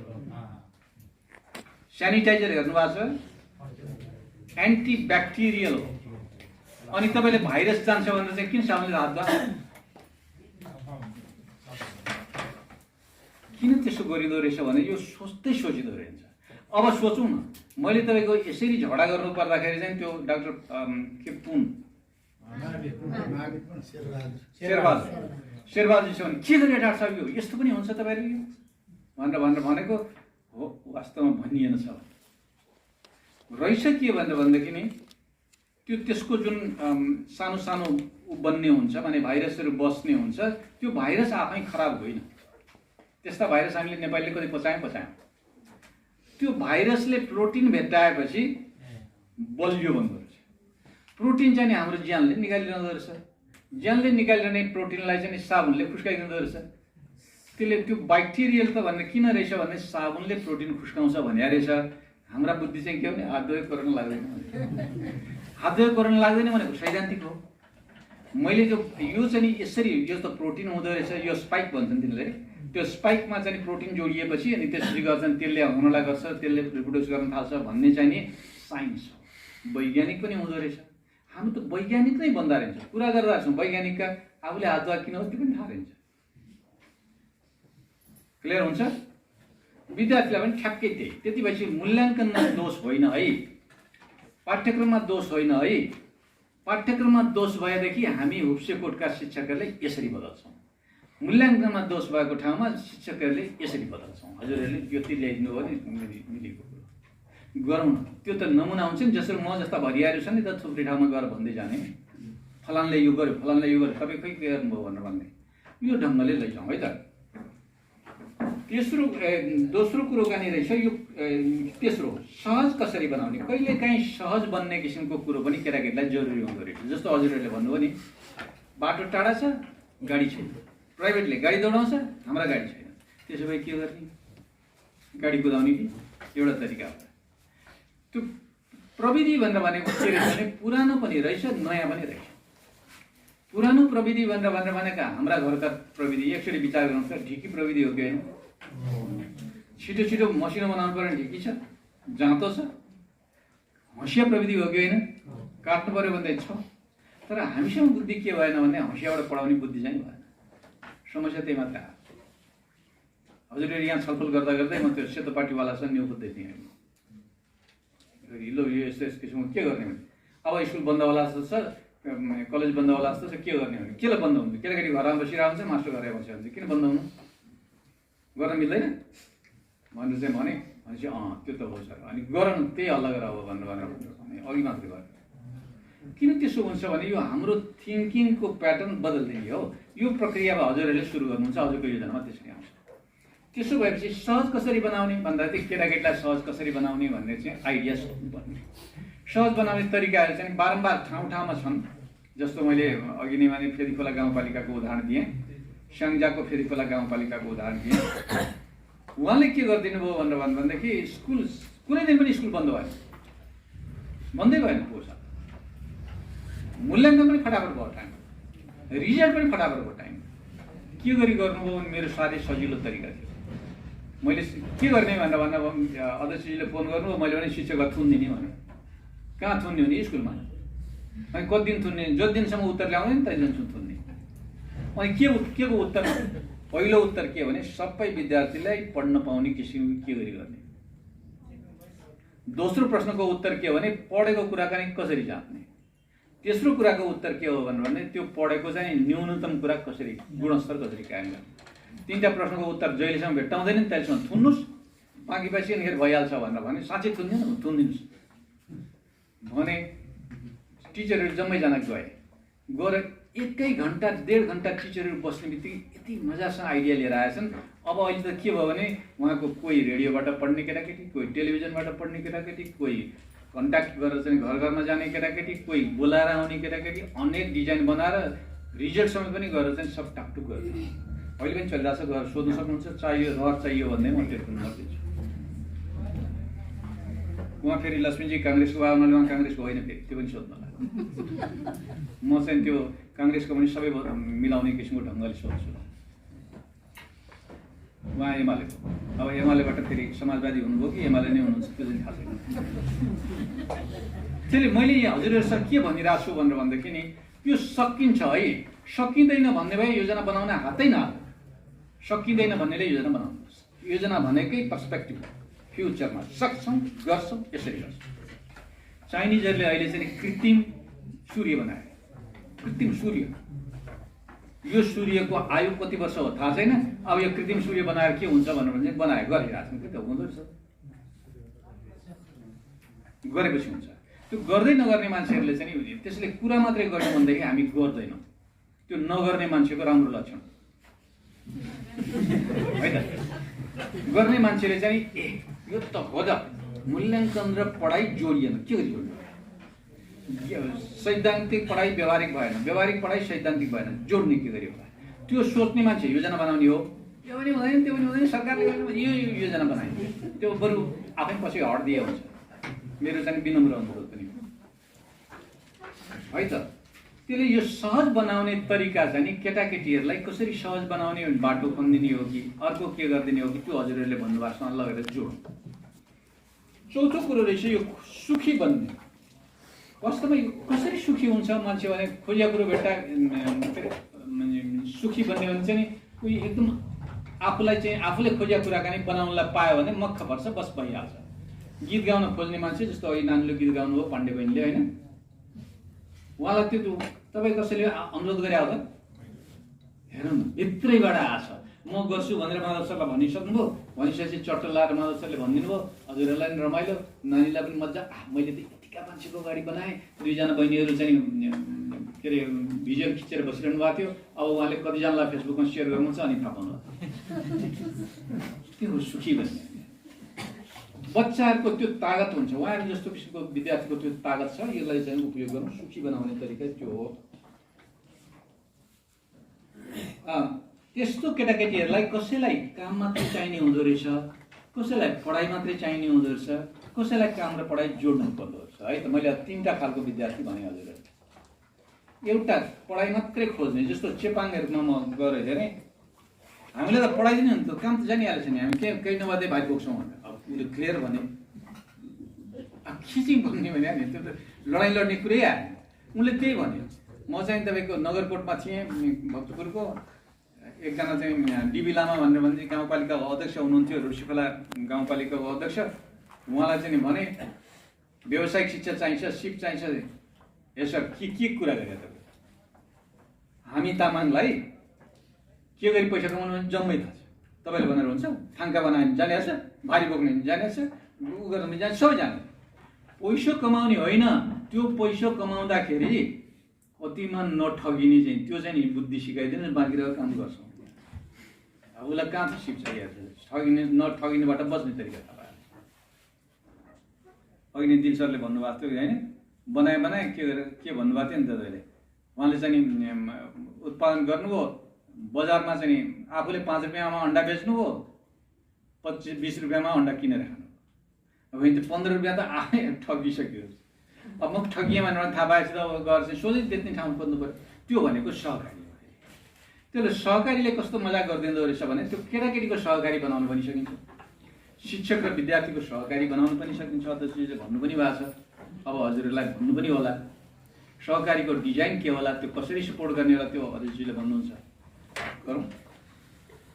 स्यानिटाइजर हेर्नु भएको छ? एन्टिब्याक्टेरियल हो। अनि तपाईले भाइरस जान्छ भनेर चाहिँ किन साबुनले हात धुवा? किन त्यसो गरिदो रहेछ भने यो सोच्दै सोचिदो रहेछ। अब सोचौँ न, मैले तपाईको यसरी झगडा गर्नु पर्दाखेरि चाहिँ त्यो डाक्टर के पुन शेरबहादुर छ भने के गरे डाक्टर साहब यो यस्तो पनि हुन्छ तपाईहरु यो भनेर भनेको हो। वास्तवमा भनिएन छ रहेछ के भन्दाखेरि नि त्यो त्यसको जुन सानो सानो बन्ने हुन्छ माने भाइरसहरु बस्ने हुन्छ, त्यो भाइरस आफै खराब होइन। त्यस्ता भाइरस हामीले नेपालले कति पचायौं। त्यो भाइरसले प्रोटिन भेट्टाएपछि बलियो बन्दो रहेछ। प्रोटिन चाहिँ हाम्रो ज्यानले निकालिरहँदो रहेछ। ज्यानले निकालिरहने प्रोटिनलाई चाहिँ साबुनले खुस्काइदिँदो रहेछ। त्यसले त्यो ब्याक्टेरियल त भन्ने किन रहेछ भने साबुनले प्रोटिन खुस्काउँछ भन्ने रहेछ। हाम्रा बुद्धि चाहिँ के हो भने हात धोए कोरोना लाग्दैन। हात धोए कोरोना लाग्दैन भनेको सैद्धान्तिक हो। मैले यो चाहिँ यसरी यो त प्रोटिन हुँदो रहेछ, यो स्पाइक भन्छन् तिनीले। त्यो स्पाइकमा चाहिँ प्रोटिन जोडिएपछि अनि त्यसपछि गर्छन् त्यसले हुनलाई गर्छ, त्यसले रिप्रोड्युस गर्न थाल्छ भन्ने चाहिँ नि साइन्स हो, वैज्ञानिक पनि हुँदो रहेछ। हामी त वैज्ञानिक नै बन्दा रहन्छ, कुरा गर्दा छौँ वैज्ञानिकका आफूले हात धुवा किन हो त्यो पनि थाहा रहन्छ। क्लियर हुन्छ? विद्यार्थीलाई पनि ठ्याक्कै त्यही। त्यति भएपछि मूल्याङ्कनमा दोष होइन है, पाठ्यक्रममा दोष होइन है। पाठ्यक्रममा दोष भएदेखि हामी हुप्सेकोटका शिक्षकहरूले यसरी बदल्छौँ, मूल्याङ्कनमा दोष भएको ठाउँमा शिक्षकहरूले यसरी बदल्छौँ। हजुरहरूले त्यो ल्याइदिनु हो भने मिलेको कुरो गरौँ न। त्यो त नमुना हुन्छ नि, जसरी म जस्ता भरियाहरू छ नि त थुप्रै ठाउँमा गएर भन्दै जाने फलानले यो गर्यो फलानले यो गर्यो तपाईँ खै के गर्नुभयो भनेर भन्ने, यो ढङ्गले लैजाउँ है त। दोस्रो कुरो कहाँनिर रहेछ यो तेस्रो सहज कसरी बनाउने। कहिलेकाहीँ सहज बन्ने किसिमको कुरो पनि केटाकेटीलाई जरुरी हुँदो रहेछ। जस्तो हजुरहरूले भन्नुभयो नि बाटो टाढा छ गाडी छैन, प्राइभेटले गाडी दौडाउँछ हाम्रा गाडी छैन, त्यसो भए के गर्ने? गाडी कुदाउने कि एउटा तरिका हो। त्यो प्रविधि भनेर भनेको के रहेछ भने पुरानो पनि रहेछ नयाँ पनि रहेछ। पुरानो प्रविधि भनेर भनेका हाम्रा घरका प्रविधि एकचोटि विचार गर्नुहोस् त, ढिकी प्रविधि हो कि होइन? छिटो छिटो मसिनो बनाउनु पर्ने ढिकी छ, जाँतो छ, हँसिया प्रविधि हो कि होइन? काट्नु पर्यो भने छ। तर हामीसँग बुद्धि के भएन भने हँसियाबाट पढाउने बुद्धि चाहिँ भएन। समस्या त्यही मात्र। हजुरले यहाँ छलफल गर्दा गर्दै म त्यो सेतोपाटीवालासँग न्यु बुझ्दै थिएँ। हिलो यो यस्तो किसिमको के गर्ने भने अब स्कुल बन्द होला जस्तो छ, कलेज बन्द होला जस्तो छ, के गर्ने भने केलाई बन्द हुन्छ? केटाकेटी घरमा बसिरहेको हुन्छ, मास्टर घरमा बसिरहेको हुन्छ, किन बन्द हुनु? गर्न मिल्दैन भनेर चाहिँ भने भनेपछि त्यो त हो सर, अनि गर न त्यही हल्ला गरेर हो भनेर अघि मात्रै भयो। किन त्यसो हुन्छ भने यो हाम्रो थिङ्किङको प्याटर्न बदल्दिने हो। यो प्रक्रिया अब हजुरहरूले सुरु गर्नुहुन्छ, हजुरको योजनामा त्यसरी आउँछ। त्यसो भएपछि सहज कसरी बनाउने भन्दाखेरि केटाकेटीलाई सहज कसरी बनाउने भन्ने चाहिँ आइडिया सोध्नुपर्ने। सहज बनाउने तरिकाहरू चाहिँ बारम्बार ठाउँ ठाउँमा छन्। जस्तो मैले अघि नै भने फेदीखोला गाउँपालिकाको उदाहरण दिएँ, स्याङ्जाको फेदीखोला गाउँपालिकाको उदाहरण दिएँ। उहाँले के गरिदिनु भयो भनेर भन्दाखेरि स्कुल कुनै दिन पनि स्कुल बन्द भएन, बन्दै भएन। पोसा मूल्याङ्कन पनि फटाफट भयो टाइम, रिजल्ट पनि फटाफट भयो टाइम। के गरी गर्नुभयो भने मेरो साह्रै सजिलो तरिका थियो। मैले के गर्ने भनेर अध्यक्षजीले फोन गर्नु मैले भने शिक्षकहरू थुनिदिने भने कहाँ थुन्ने भने स्कुलमा अनि कति दिन थुन्ने जति दिनसम्म उत्तर ल्याउने नि त्यति दिनसम्म थुन्ने अनि के को उत्तर पहिलो उत्तर के भने सबै विद्यार्थीलाई पढ्न पाउने किसिमको के गरी गर्ने दोस्रो प्रश्नको उत्तर के भने पढेको कुराकानी कसरी जान्ने तेस्रो कुराको उत्तर के हो भने त्यो पढेको चाहिँ न्यूनतम कुरा कसरी गुणस्तर कसरी कायम गर्ने तीनटा प्रश्नको उत्तर जहिलेसम्म भेट्टाउँदैन नि तहिलेसम्म थुन्नुहोस् बाँकी पछि यतिखेर भइहाल्छ भनेर भने साँच्चै थुनिदिनुहोस् भने टिचरहरू जम्मैजना गएर 1 घन्टा 1.5 घन्टा टिचरहरू बस्ने बित्तिकै यति मजासँग आइडिया लिएर आएछन् अब अहिले त के भयो भने उहाँको कोही रेडियोबाट पढ्ने केटाकेटी कोही टेलिभिजनबाट पढ्ने केटाकेटी कोही कन्ट्याक्ट गरेर चाहिँ घर घरमा जाने केटाकेटी कोही बोलाएर आउने केटाकेटी अनेक डिजाइन बनाएर रिजल्टसम्म पनि गरेर चाहिँ सब टाकटुक गर्छ अहिले पनि चलिरहेको छ गएर सोध्नु सक्नुहुन्छ चाहियो रहर चाहियो भन्दै म टेलिफोन गरिदिन्छु उहाँ फेरि लक्ष्मीजी काङ्ग्रेसको भए हुनाले उहाँ काङ्ग्रेसको होइन फेरि त्यो पनि सोध्नु होला म चाहिँ त्यो काङ्ग्रेसको पनि सबै मिलाउने किसिमको ढङ्गले सोध्छु उहाँ एमालेको अब एमालेबाट फेरि समाजवादी हुनुभयो कि एमाले नै हुनुहुन्छ त्यो चाहिँ थाहा छैन त्यसले मैले यहाँ हजुरहरूसँग के भनिरहेको छु भनेर भन्दाखेरि नि यो सकिन्छ है सकिँदैन भन्ने भए योजना बनाउन हातै नहाल्नु सकिँदैन भन्नेले योजना बनाउनुहोस् योजना भनेकै पर्सपेक्टिभ फ्युचरमा सक्छौँ गर्छौँ यसरी गर्छौँ चाइनिजहरूले अहिले चाहिँ कृत्रिम सूर्य बनाए कृत्रिम सूर्य यो सूर्यको आयु कति वर्ष हो थाहा छैन अब यो कृत्रिम सूर्य बनाएर के हुन्छ भनेर भने बनाए गरिरहेको छ त्यो हुँदो रहेछ गरेपछि हुन्छ त्यो गर्दै नगर्ने मान्छेहरूले चाहिँ त्यसले कुरा मात्रै गर्ने भन्दाखेरि हामी गर्दैनौँ त्यो नगर्ने मान्छेको राम्रो लक्षण है त गर्ने मान्छेले चाहिँ ए यो त हो त मूल्याङ्कन र पढाइ जोडिएन के गरी जोड्नु सैद्धान्तिक पढाइ व्यवहारिक भएन व्यवहारिक पढाइ सैद्धान्तिक भएन जोड्ने के गरी होला त्यो सोच्ने मान्छे योजना बनाउने हो यो पनि हुँदैन त्यो पनि हुँदैन सरकारले यो योजना बनायो त्यो बरु आफै पछि हट्दिए हुन्छ मेरो चाहिँ विनम्र अनुरोध पनि है त त्यसले यो सहज बनाउने तरिका चाहिँ नि केटाकेटीहरूलाई कसरी सहज बनाउने बाटो खनिदिने हो कि अर्को के गरिदिने हो कि त्यो हजुरहरूले भन्नुभएको लगेर जोड चौथो कुरो रहेछ यो सुखी बन्ने वास्तवमा कसरी सुखी हुन्छ मान्छे भने खोजिया कुरो भेट्टा सुखी बन्ने भने चाहिँ उही एकदम आफूलाई चाहिँ आफूले खोजिया कुराकानी बनाउनलाई पायो भने मक्ख पर्छ बस भइहाल्छ गीत गाउन खोज्ने मान्छे जस्तो अहिले नानीले गीत गाउनु हो पाण्डे बहिनीले होइन उहाँलाई त्यो तपाईँ कसैले अनुरोध गरे आउँदा हेर्नु न भित्रैबाट आछ म गर्छु भनेर माधव सरलाई भनिसक्नुभयो भनिसकेपछि चट्ट लाएर माधव सरले भनिदिनु भयो हजुरहरूलाई पनि रमाइलो नानीलाई पनि मजा मैले त यतिका मान्छेको गाडी बनाएँ दुईजना बहिनीहरू चाहिँ के अरे भिडियो खिचेर बसिरहनु भएको थियो अब उहाँले कतिजनालाई फेसबुकमा सेयर गर्नुहुन्छ अनि थाहा पाउनु त्यो सुखी बन्ने बच्चाहरूको त्यो तागत हुन्छ उहाँहरू जस्तो किसिमको विद्यार्थीको त्यो तागत छ यसलाई चाहिँ उपयोग गर्नु सुखी बनाउने तरिका त्यो हो त्यस्तो केटाकेटीहरूलाई कसैलाई काम मात्रै चाहिने हुँदो रहेछ कसैलाई पढाइ मात्रै चाहिने हुँदो रहेछ कसैलाई काम र पढाइ जोड्नु पर्दो रहेछ है त मैले तीनटा खालको विद्यार्थी भने हजुर एउटा पढाइ मात्रै खोज्ने जस्तो चेपाङहरूमा म गएर हेरेँ हामीले त पढाइदिनु नि त काम त जानिहालेछ नि हामी केही नभए भाइ बोक्छौँ भनेर अब उसले क्लियर भने खिचिङ भन्ने भने नि त्यो त लडाइँ लड्ने कुरै आएन उनले त्यही भन्यो म चाहिँ तपाईँको नगरकोटमा थिएँ भक्तपुरको एकजना चाहिँ डिबी लामा भनेर भने गाउँपालिकाको अध्यक्ष हुनुहुन्थ्यो रुसीखोला गाउँपालिकाको अध्यक्ष उहाँलाई चाहिँ भने व्यावसायिक शिक्षा चाहिन्छ सिप चाहिन्छ यसो के कुरा गरे तपाईँ हामी तामाङलाई के गरी पैसा कमाउनु भने जम्मै थाहा छ तपाईँले भनेर हुन्छ थाङ्का बनायो भने जाने छ भारी बोक्ने भने जाने छ उ गर्नु जाने सबै जाने पैसा कमाउने होइन त्यो पैसा कमाउँदाखेरि कतिमा नठगिने चाहिँ त्यो चाहिँ नि बुद्धि सिकाइदिनु बाँकी रहेको काम गर्छौँ अब उसलाई कहाँ त सिप चाहिएको छ ठगिने नठगिनेबाट बच्ने तरिका थाहा भयो अघि नै दिल सरले भन्नुभएको थियो होइन बनाए के भन्नुभएको थियो नि तपाईँले उहाँले चाहिँ उत्पादन गर्नुभयो बजारमा चाहिँ आफूले 5 रुपियाँमा अन्डा बेच्नुभयो 25-20 रुपियाँमा अन्डा किनेर खानु अब त्यो 15 रुपियाँ त आए ठगिसक्यो अब म ठगिएँ भनेर थाहा पाएपछि त अब गएर चाहिँ सोझै बेच्ने ठाउँ खोज्नु पऱ्यो त्यो भनेको सहकारी त्यसले सहकारीले कस्तो मजाक गरिदिँदो रहेछ भने त्यो केटाकेटीको सहकारी बनाउनु पनि सकिन्छ, शिक्षक र विद्यार्थीको सहकारी बनाउनु पनि सकिन्छ। अध्यक्षजीले भन्नु पनि भएको छ, अब हजुरहरूलाई भन्नु पनि होला सहकारीको डिजाइन के होला, त्यो कसरी सपोर्ट गर्ने होला, त्यो अध्यक्षजीले भन्नुहुन्छ गरौँ।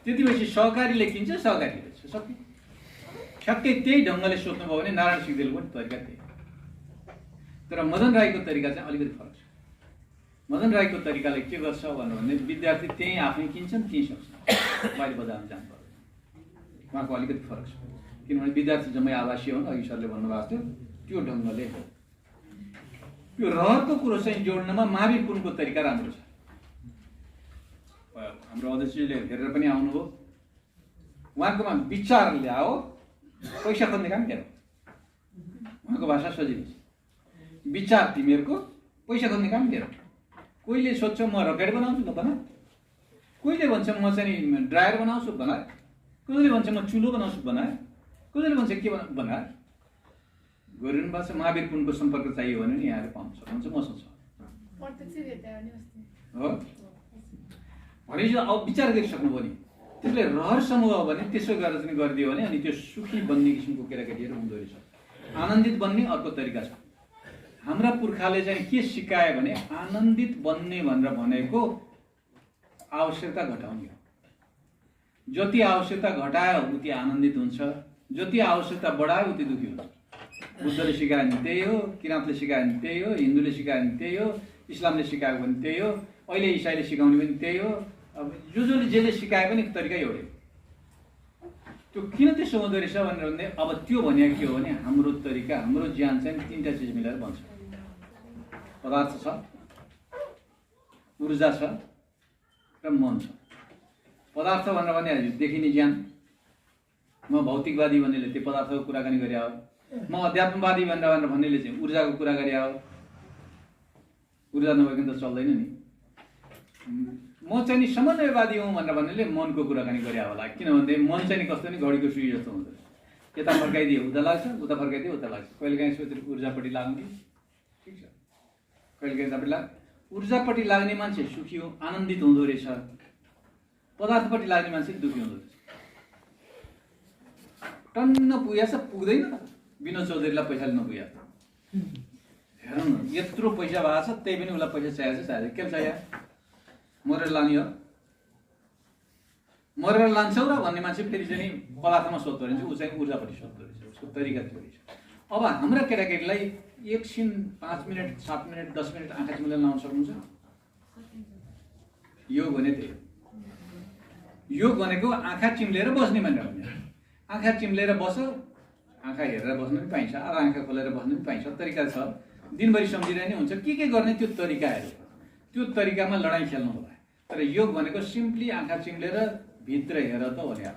त्यति भएपछि सहकारीले किन्छ, सहकारीले बेच्छ, सक्यो। ठ्याक्कै त्यही ढङ्गले सोच्नुभयो भने नारायण सिंहदेवको पनि तरिका त्यही, तर मदन राईको तरिका चाहिँ अलिकति फरक छ। मदन राईको तरिकाले के गर्छ भने विद्यार्थी त्यहीँ आफै किन्छन्, त्यहीँ सक्छन्, बाहिर बजारमा जानु पर्दैन। उहाँको अलिकति फरक छ, किनभने विद्यार्थी जम्मै आवासीय हुन्, अघि सरले भन्नुभएको थियो त्यो ढङ्गले हो। त्यो रहरको कुरो चाहिँ जोड्नमा महावीर पुनको तरिका राम्रो छ। हाम्रो अध्यक्षजीले हेरेर पनि आउनुभयो, उहाँकोमा विचार ल्याओ, पैसा खोज्ने काम के हो, उहाँको भाषा सजिलो छ। विचार तिमीहरूको, पैसा खोज्ने काम के हो। कोहीले सोध्छ म रकेट बनाउँछु त बना, कोहीले भन्छ म चाहिँ ड्रायर बनाउँछु बना, कसैले भन्छ म चुलो बनाउँछु बना, कसैले भन्छ के बना। गरिनु भएको छ। महावीर पुनको सम्पर्क चाहियो भने नि यहाँले पाउनु सक्नुहुन्छ, मसँग छ हो। भनेपछि अब विचार गरिसक्नुभयो नि, त्यसले रहर समूह हो भने त्यसो गरेर चाहिँ गरिदियो भने अनि त्यो सुखी बन्ने किसिमको केटाकेटीहरू हुँदो रहेछ। आनन्दित बन्ने अर्को तरिका छ। हाम्रा पुर्खाले चाहिँ के सिकायो भने आनन्दित बन्ने भनेर भनेको आवश्यकता घटाउने हो। जति आवश्यकता घटायो उति आनन्दित हुन्छ, जति आवश्यकता बढायो उति दुखी हुन्छ। बुद्धले सिकायो भने त्यही हो, किराँतले सिकायो भने त्यही हो, हिन्दूले सिकायो भने त्यही हो, इस्लामले सिकायो भने त्यही हो, अहिले इसाईले सिकाउने पनि त्यही हो। अब जसले जे सिकाए पनि तरिका एउटै हो। त्यो किन त्यसो हुँदो रहेछ भनेर भन्दै अब त्यो भनेको के हो भने हाम्रो तरिका, हाम्रो ज्यान चाहिँ तीनटा चिज मिलेर बन्छ। पदार्थ छ, ऊर्जा छ र मन छ। पदार्थ भनेर भने देखिने ज्यान, म भौतिकवादी भन्नेले त्यो पदार्थको कुराकानी गरे हो, म अध्यात्मवादी भनेर भन्नेले चाहिँ ऊर्जाको कुरा गरे हो। ऊर्जा नभइकन त चल्दैन नि। म चाहिँ नि समन्वयवादी हुँ भनेर भन्नेले मनको कुराकानी गरे होला, किनभने मन चाहिँ नि कस्तो नि घडीको सुई जस्तो हुन्छ, यता फर्काइदिए उता लाग्छ, उता फर्काइदिए उता लाग्छ। कहिलेकाहीँ सोचेर ऊर्जापट्टि लाग्नु कि ठिक छ, कहिलेकाहीँ तपाईँ ऊर्जापट्टि लाग्ने मान्छे सुखी हो, आनन्दित हुँदो रहेछ। पदार्थपट्टि लाग्ने मान्छे दुखी हुँदो रहेछ। टन्न पुगेछ पुग्दैन त, विनोद चौधरीलाई पैसाले नपुग्या हेरौँ न, यत्रो पैसा भएको छ त्यही पनि उसलाई पैसा चाहिएको छ। चाहिएको के चाहियो, मरेर लाने हो, मरेर लान्छौ र भन्ने मान्छे फेरि चाहिँ पदार्थमा सोध्दो रहेछ, ऊ चाहिँ ऊर्जापट्टि सोध्दो रहेछ। उसको तरिका त्यो रहेछ। अब हाम्रा केटाकेटीलाई एकछिन 5 मिनट 7 मिनट 10 मिनट आँखा चिम्लेर लाउन सक्नुहुन्छ? योग भने त्यही हो। योग भनेको आँखा चिम्लेर बस्ने भनेर भन्ने। आँखा चिम्लेर बस, आँखा हेरेर बस्नु पनि पाइन्छ, अब आँखा खोलेर बस्नु पनि पाइन्छ, तरिका छ। दिनभरि सम्झिरहने हुन्छ के गर्ने त्यो तरिकाहरू, त्यो तरिकामा लडाइँ खेल्नु होला। तर योग भनेको सिम्पली आँखा चिम्लेर भित्र हेर त भने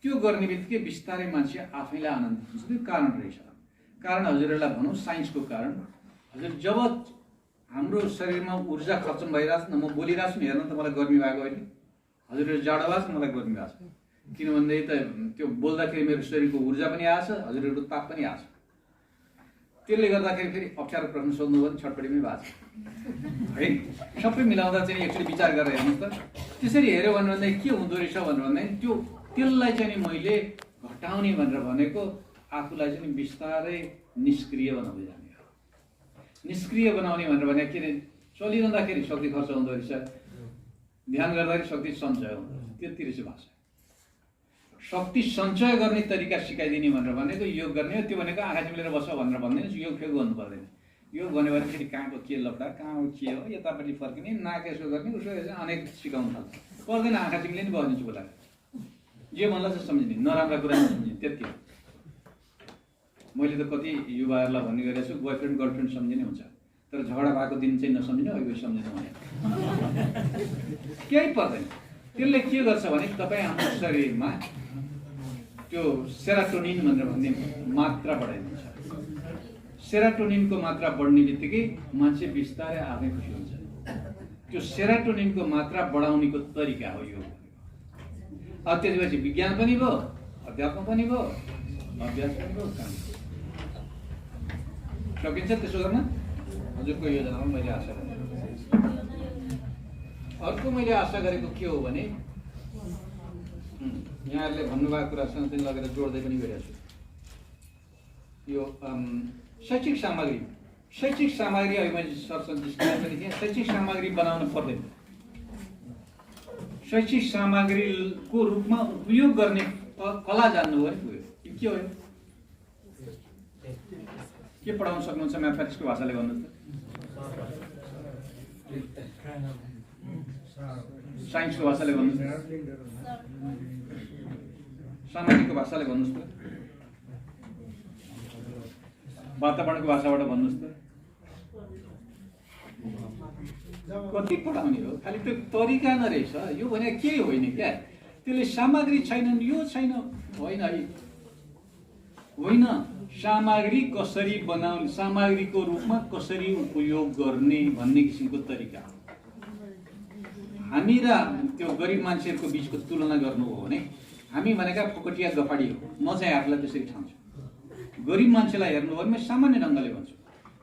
त्यो गर्ने बित्तिकै बिस्तारै मान्छे आफैलाई आनन्दित हुन्छ। त्यो कारण रहेछ। कारण हजुरहरूलाई भनौँ साइन्सको कारण। हजुर जब हाम्रो शरीरमा ऊर्जा खर्च भइरहेको छ न, म बोलिरहेको छु नि, हेर्नु त मलाई गर्मी भएको अहिले, हजुरहरू जाडो भएको छ, मलाई गर्मी भएको छ, किनभने त त्यो बोल्दाखेरि मेरो शरीरको ऊर्जा पनि आएछ, हजुरहरूको ताप पनि आएछ। त्यसले गर्दाखेरि फेरि अप्ठ्यारो प्रश्न सोध्नु भने छटपटी पनि भएको छ है। सबै मिलाउँदा चाहिँ एकचोटि विचार गरेर हेर्नुहोस् त। त्यसरी हेऱ्यो भने के हुँदो रहेछ भनेर भन्दा त्यो त्यसलाई चाहिँ नि मैले घटाउने भनेर भनेको आफूलाई चाहिँ बिस्तारै निष्क्रिय बनाउँदै जाने हो। निष्क्रिय बनाउने भनेर भने के अरे चलिरहँदाखेरि शक्ति खर्च हुँदो रहेछ, ध्यान गर्दाखेरि शक्ति सञ्चय हुँदो रहेछ, त्यति रहेछ भाषा। शक्ति सञ्चय गर्ने तरिका सिकाइदिने भनेर भनेको योग गर्ने हो। त्यो भनेको आँखा चिम्लेर बस्छ भनेर भन्दैन, योग फेक गर्नु पर्दैन। योग भन्यो भने फेरि कहाँको के लप्डा, कहाँ के हो, यतापट्टि फर्किने, नाक यसो गर्ने, उसो अनेक सिकाउनु थाल्छ। पर्दैन, आँखा चिम्ले नि बस्नु चुप लाग्छ, जे मनलाई चाहिँ सम्झिने, नराम्रा कुरा नसम्झिने, त्यति हो। मैले त कति युवाहरूलाई भन्ने गरेको छु, बोयफ्रेन्ड गर्लफ्रेन्ड सम्झिने हुन्छ, तर झगडा भएको दिन चाहिँ नसम्झिने, अहिले सम्झिनु भने केही पर्दैन। त्यसले के गर्छ भने तपाईँ हाम्रो शरीरमा त्यो सेरोटोनिन भनेर भन्ने मात्रा बढाइदिन्छ। सेरोटोनिनको मात्रा बढ्ने बित्तिकै मान्छे बिस्तारै आफै खुसी हुन्छ। त्यो सेरोटोनिनको मात्रा बढाउनेको तरिका हो यो। अब त्यसपछि विज्ञान पनि भयो, अध्यात्म पनि भयो, अभ्यास पनि भयो, काम सकिन्छ त्यसो गर्न। हजुरको योजनामा मैले आशा गरेँ। अर्को मैले आशा गरेको के हो भने यहाँहरूले भन्नुभएको कुरासँग चाहिँ लगेर जोड्दै पनि गइरहेको छु। यो शैक्षिक सामग्री अहिले मैले सरसँग डिस्कस पनि थिएँ। शैक्षिक सामग्री बनाउनु पर्दैन, शैक्षिक सामग्रीको रूपमा उपयोग गर्ने कला जान्नु हो भने के हो? के पढाउन सक्नुहुन्छ? म्याथमेटिक्सको भाषाले भन्नुहोस् त, साइन्सको भाषाले भन्नुहोस् त, सामाजिकको भाषाले भन्नुहोस् त, वातावरणको भाषाबाट भन्नुहोस् त। कति पढाउने हो? खालि त्यो तरिका न रहेछ यो भने केही होइन क्या। त्यसले सामग्री छैनन्, यो छैन होइन है, होइन। सामग्री कसरी बनाउने, सामग्रीको रूपमा कसरी उपयोग गर्ने भन्ने किसिमको तरिका। हामी र त्यो गरिब मान्छेहरूको बिचको तुलना गर्नु हो भने हामी भनेका फोकटिया गफाडी हो। म चाहिँ आफूलाई त्यसरी ठान्छु। गरिब मान्छेलाई हेर्नु हो भने म सामान्य ढङ्गले भन्छु,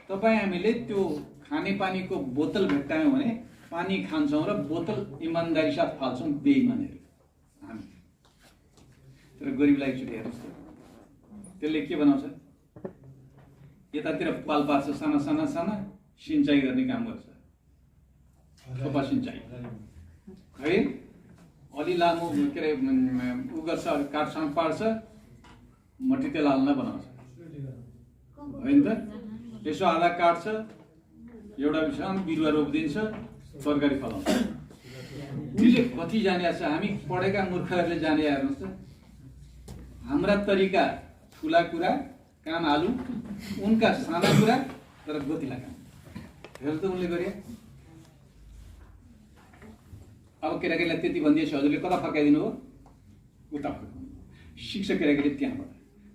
तपाईँ हामीले त्यो खानेपानीको बोतल भेट्टायौँ भने पानी खान्छौँ र बोतल इमान्दारी साथ फाल्छौँ, बेइमानहरू हामी। तर गरिबलाई एकचोटि हेर्नुहोस् त, त्यसले के बनाउँछ? यतातिर पाल पार्छ, साना साना साना सिँचाइ गर्ने काम गर्छ, थोपा सिँचाइ है। अलि लामो के अरे उ गर्छ, काठसँग पार्छ, मट्टीतेल हाल्न बनाउँछ होइन त। यसो आधा काट्छ, एउटा सानो बिरुवा रोपिदिन्छ, तरकारी फलाउँछ। त्यसले कति जाने छ? हामी पढेका मूर्खहरूले जाने हेर्नुहोस् त। हाम्रा तरिका ठुला कुरा काम हालु, उनका साना कुरा तर गोतिला काम। हेर्नु त उनले गरे। अब केटाकेटीलाई त्यति भनिदिएछ, हजुरले कता फर्काइदिनु हो? उता फर्काउनु। शिक्षक केटाकेटी त्यहाँबाट।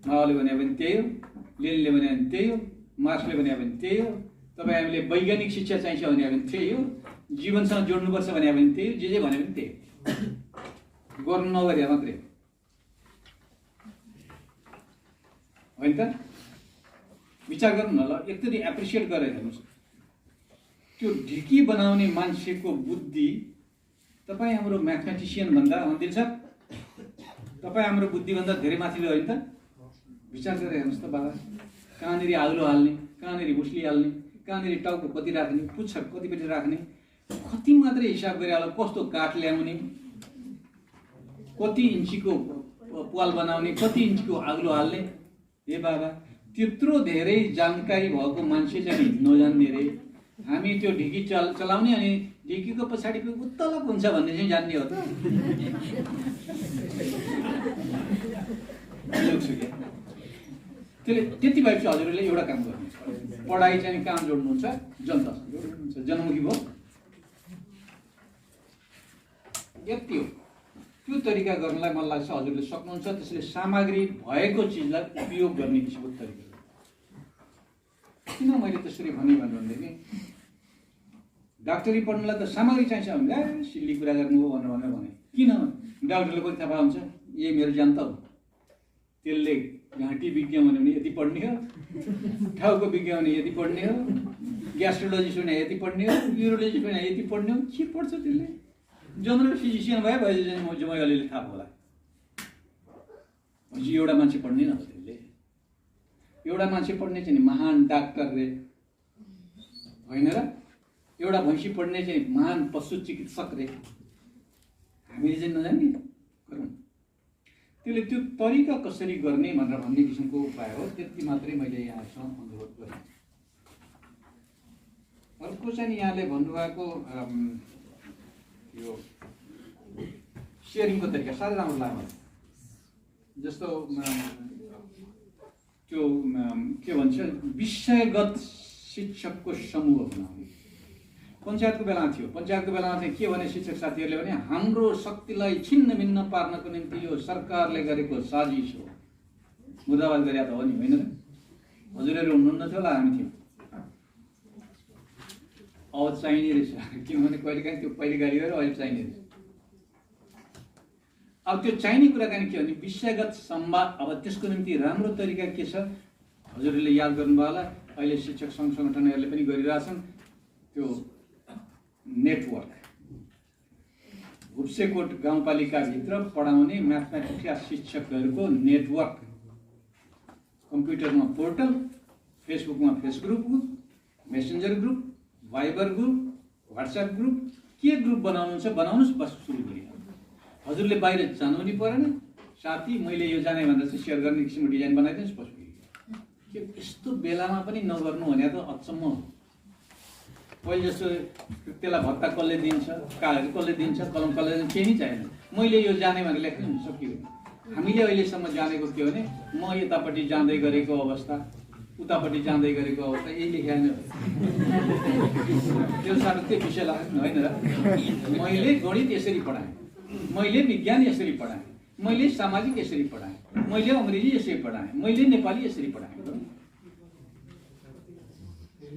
माओले भने पनि त्यही हो, लेनले भने पनि त्यही हो, मार्क्सले भने पनि त्यही हो। तपाईँ हामीले वैज्ञानिक शिक्षा चाहिन्छ भने पनि त्यही हो, जीवनसँग जोड्नुपर्छ भने पनि त्यही हो, जे भने पनि त्यही हो। गर्नु नगरे मात्रै होइन त। विचार गर्नु न ल, यति एप्रिसिएट गरेर हेर्नुहोस्। त्यो ढिकी बनाउने मान्छेको बुद्धि तपाईँ हाम्रो म्याथमेटिसियन भन्दा दिल साहब, तपाईँ हाम्रो बुद्धिभन्दा धेरै माथिले होइन त? विचार गरेर हेर्नुहोस् त बाबा। कहाँनिर आउलो हाल्ने, कहाँनिर मुस्ली हाल्ने, कहाँनिर टाउको कति राख्ने, पुच्छर कतिपट्टि राख्ने, कति मात्रै हिसाब गरेर होला, कस्तो काठ ल्याउने, कति इन्चीको पाल बनाउने, कति इन्चीको आगलो हाल्ने। ए बाबा, त्यत्रो धेरै जानकारी भएको मान्छे चाहिँ नजान्ने रे। हामी त्यो ढिकी चलाउने अनि ढिकीको पछाडिको उत्तलक हुन्छ भन्ने चाहिँ जान्ने हो त। त्यसले त्यति भएपछि हजुरले एउटा काम गर्नुहुन्छ, पढाइ चाहिँ काम जोड्नुहुन्छ, जनतासँग जोड्नुहुन्छ, जनमुखी भयो। यति हो। त्यो तरिका गर्नलाई मलाई लाग्छ हजुरले सक्नुहुन्छ। त्यसले सामग्री भएको चिजलाई उपयोग गर्ने किसिमको तरिका। किन मैले त्यसरी भनेदेखि डाक्टरी पढ्नलाई त सामग्री चाहिन्छ भने सिल्ली कुरा गर्नु हो भनेर भने किन डाक्टरले कति थाहा हुन्छ? यही मेरो ज्यान त हो। त्यसले घाँटी विज्ञ भन्यो भने यति पढ्ने हो, टाउको विज्ञ भने यति पढ्ने हो, ग्यास्ट्रोलोजिस्ट भने यति पढ्ने हो, युरोलोजिस्ट भने यति पढ्ने हो। के पढ्छ त्यसले? जनरल फिजिसियन भए चाहिँ म अलिअलि थाहा होला। हजुर एउटा मान्छे पढ्ने न त्यसले, एउटा मान्छे पढ्ने चाहिँ महान डाक्टर रे होइन र, एउटा भैँसी पढ्ने चाहिँ महान पशु चिकित्सक रे। हामीले चाहिँ नजान्ने गरौँ। त्यसले त्यो तरिका कसरी गर्ने भनेर भन्ने किसिमको उपाय हो। त्यति मात्रै मैले यहाँसँग अनुरोध गरेँ। अर्को चाहिँ यहाँले भन्नुभएको यो सेयरिङको तरिका साह्रै राम्रो लाग्यो। जस्तो त्यो के भन्छ, विषयगत शिक्षकको समूह बनाउने। पञ्चायतको बेलामा थियो। पञ्चायतको बेलामा चाहिँ के भने शिक्षक साथीहरूले भने हाम्रो शक्तिलाई छिन्न भिन्न पार्नको निम्ति यो सरकारले गरेको साजिस हो। मुद्दाबाद गरे त हो नि, होइन र? हजुरहरू हुनुहुन्न थियो होला, हामी थियौँ। अब चाहिने रहेछ किनभने कहिलेकाहीँ त्यो पहिले गाडी गरेर अहिले चाहिने रहेछ। अब त्यो चाहिने कुराकानी के भने विषयगत संवाद। अब त्यसको निम्ति राम्रो तरिका के छ हजुरहरूले याद गर्नुभयो होला। अहिले शिक्षक सङ्घ सङ्गठनहरूले पनि गरिरहेछन् त्यो नेटवर्क। हुसेकोट गाउँपालिकाभित्र पढाउने म्याथमेटिक्सका शिक्षकहरूको नेटवर्क, कम्प्युटरमा पोर्टल, फेसबुकमा face group, messenger group, Viber group, WhatsApp group, के ग्रुप बनाउनुहुन्छ बनाउनुहोस्, बस सुरु गरियो। हजुरले बाहिर जानु नि परेन, साथी मैले यो जाने भनेर चाहिँ सेयर गर्ने किसिमको डिजाइन बनाइदिनुहोस्, बस के यस्तो बेलामा पनि नगर्नु भने त अचम्म हो। पहिले जस्तो त्यसलाई भत्ता कसले दिन्छ, कागज कसले दिन्छ, कलम कसले दिन्छ, केही नै चाहिएन। मैले यो जाने भनेर लेख्नु सकियो। हामीले अहिलेसम्म जानेको के हो भने म यतापट्टि जाँदै गरेको अवस्था, उतापट्टि जाँदै गरेको अवस्था, यही लेखाएन। त्यो साह्रो त्यो विषय लाग्यो होइन र? मैले गणित यसरी पढाएँ, मैले विज्ञान यसरी पढाएँ, मैले सामाजिक यसरी पढाएँ, मैले अङ्ग्रेजी यसरी पढाएँ, मैले नेपाली यसरी पढाएँ।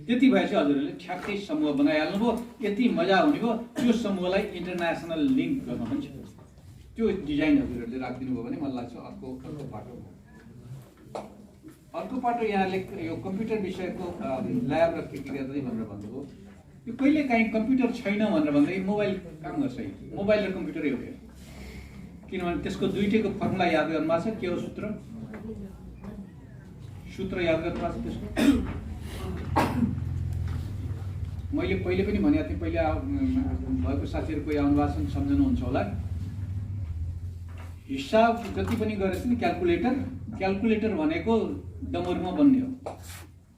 त्यति भएपछि हजुरहरूले ठ्याक्कै समूह बनाइहाल्नुभयो, यति मजा हुने भयो। त्यो समूहलाई इन्टरनेसनल लिङ्क गर्न पनि छ। त्यो डिजाइन हजुरहरूले राखिदिनु भयो भने मलाई लाग्छ अर्को पाटो यहाँले यो कम्प्युटर विषयको ल्याब र के गर्दै भनेर भन्नुभयो। यो कहिले काहीँ कम्प्युटर छैन भनेर भन्दै मोबाइल काम गर्छ। मोबाइल र कम्प्युटरै हो, किनभने त्यसको दुईटैको फर्मुला याद गर्नु भएको छ। के हो सूत्र याद गर्नु भएको छ त्यसको। मैले पहिले पनि भनेको थिएँ, पहिले भएको साथीहरू कोही आउनु भएको छ सम्झनुहुन्छ होला। हिसाब जति पनि गरेको नि क्यालकुलेटर भनेको डमरुमा बन्ने हो।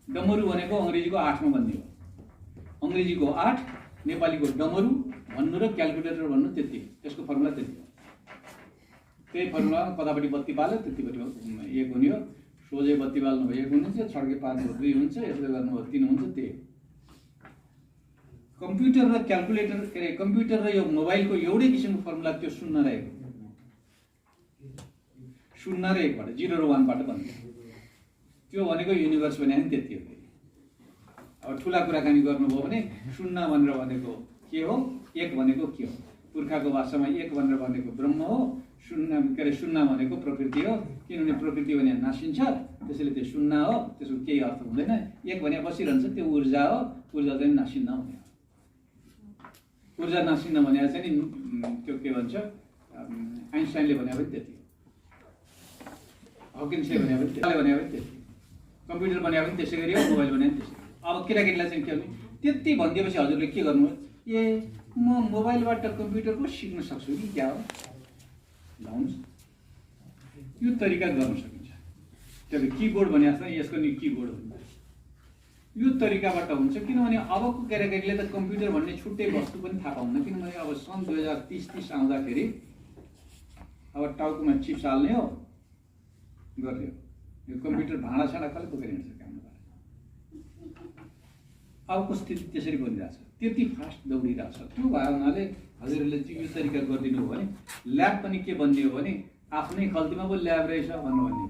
डमरु भनेको अङ्ग्रेजीको 8मा बन्ने हो। अङ्ग्रेजीको 8, नेपालीको डमरु भन्नु र क्यालकुलेटर भन्नु त्यति, त्यसको फर्मुला त्यति हो। त्यही फर्मुलामा कतापट्टि बत्ती बाल्यो त्यतिपट्टि 1 हुने हो। सोझै बत्ती बाल्नु भयो 1 हुन्छ, छड्के पार्नु 2 हुन्छ, यसले गर्नुभयो 3 हुन्छ। त्यही कम्प्युटर र क्यालकुलेटर के अरे कम्प्युटर र यो मोबाइलको एउटै किसिमको फर्मुला त्यो 0 र 1 बाट 0 र 1 बाट बन्छ। त्यो भनेको युनिभर्स भने नि त्यति हो। अब ठुला कुराकानी गर्नुभयो भने 0 भनेर भनेको के हो, 1 भनेको के हो। पुर्खाको भाषामा 1 भनेर भनेको ब्रह्म हो, 0 के अरे 0 भनेको प्रकृति हो। किनभने प्रकृति भने नासिन्छ, त्यसैले त्यो 0 हो, त्यसको केही अर्थ हुँदैन। 1 भने बसिरहन्छ, त्यो ऊर्जा हो, ऊर्जा चाहिँ नासिन्न हुने। ऊर्जा नासिन्न भने चाहिँ नि त्यो के भन्छ, आइन्स्टाइनले भने पनि त्यति, हकिन्सले भने पनि त्यति, कम्प्युटर भने पनि त्यसै गरी हो, मोबाइल भने पनि त्यसै। अब केटाकेटीलाई चाहिँ के भने त्यति भनिदिएपछि हजुरले के गर्नु, ए म मोबाइलबाट कम्प्युटरको सिक्न सक्छु कि क्या हो, लाउनुहोस्। यो तरिका गर्न सकिन्छ। त्यो किबोर्ड भने जस्तो यसको नि किबोर्ड हुन्छ। यो तरिकाबाट हुन्छ, किनभने अबको केटाकेटीले त कम्प्युटर भन्ने छुट्टै वस्तु पनि थाहा पाउँदैन। किनभने अब सन् 2030 आउँदाखेरि अब टाउकोमा चिप्स हाल्ने हो, गर्ने हो। यो कम्प्युटर भाँडासाँडा कसले बोकेर हिँड्छ काम गरेर। अबको स्थिति त्यसरी बनिरहेछ, त्यति फास्ट दौडिरहेछ। त्यो भए हुनाले हजुरहरूले चाहिँ यो तरिका गरिदिनु हो भने ल्याब पनि के बनियो भने आफ्नै खल्तीमा पो ल्याब रहेछ भन्नु भन्ने भयो।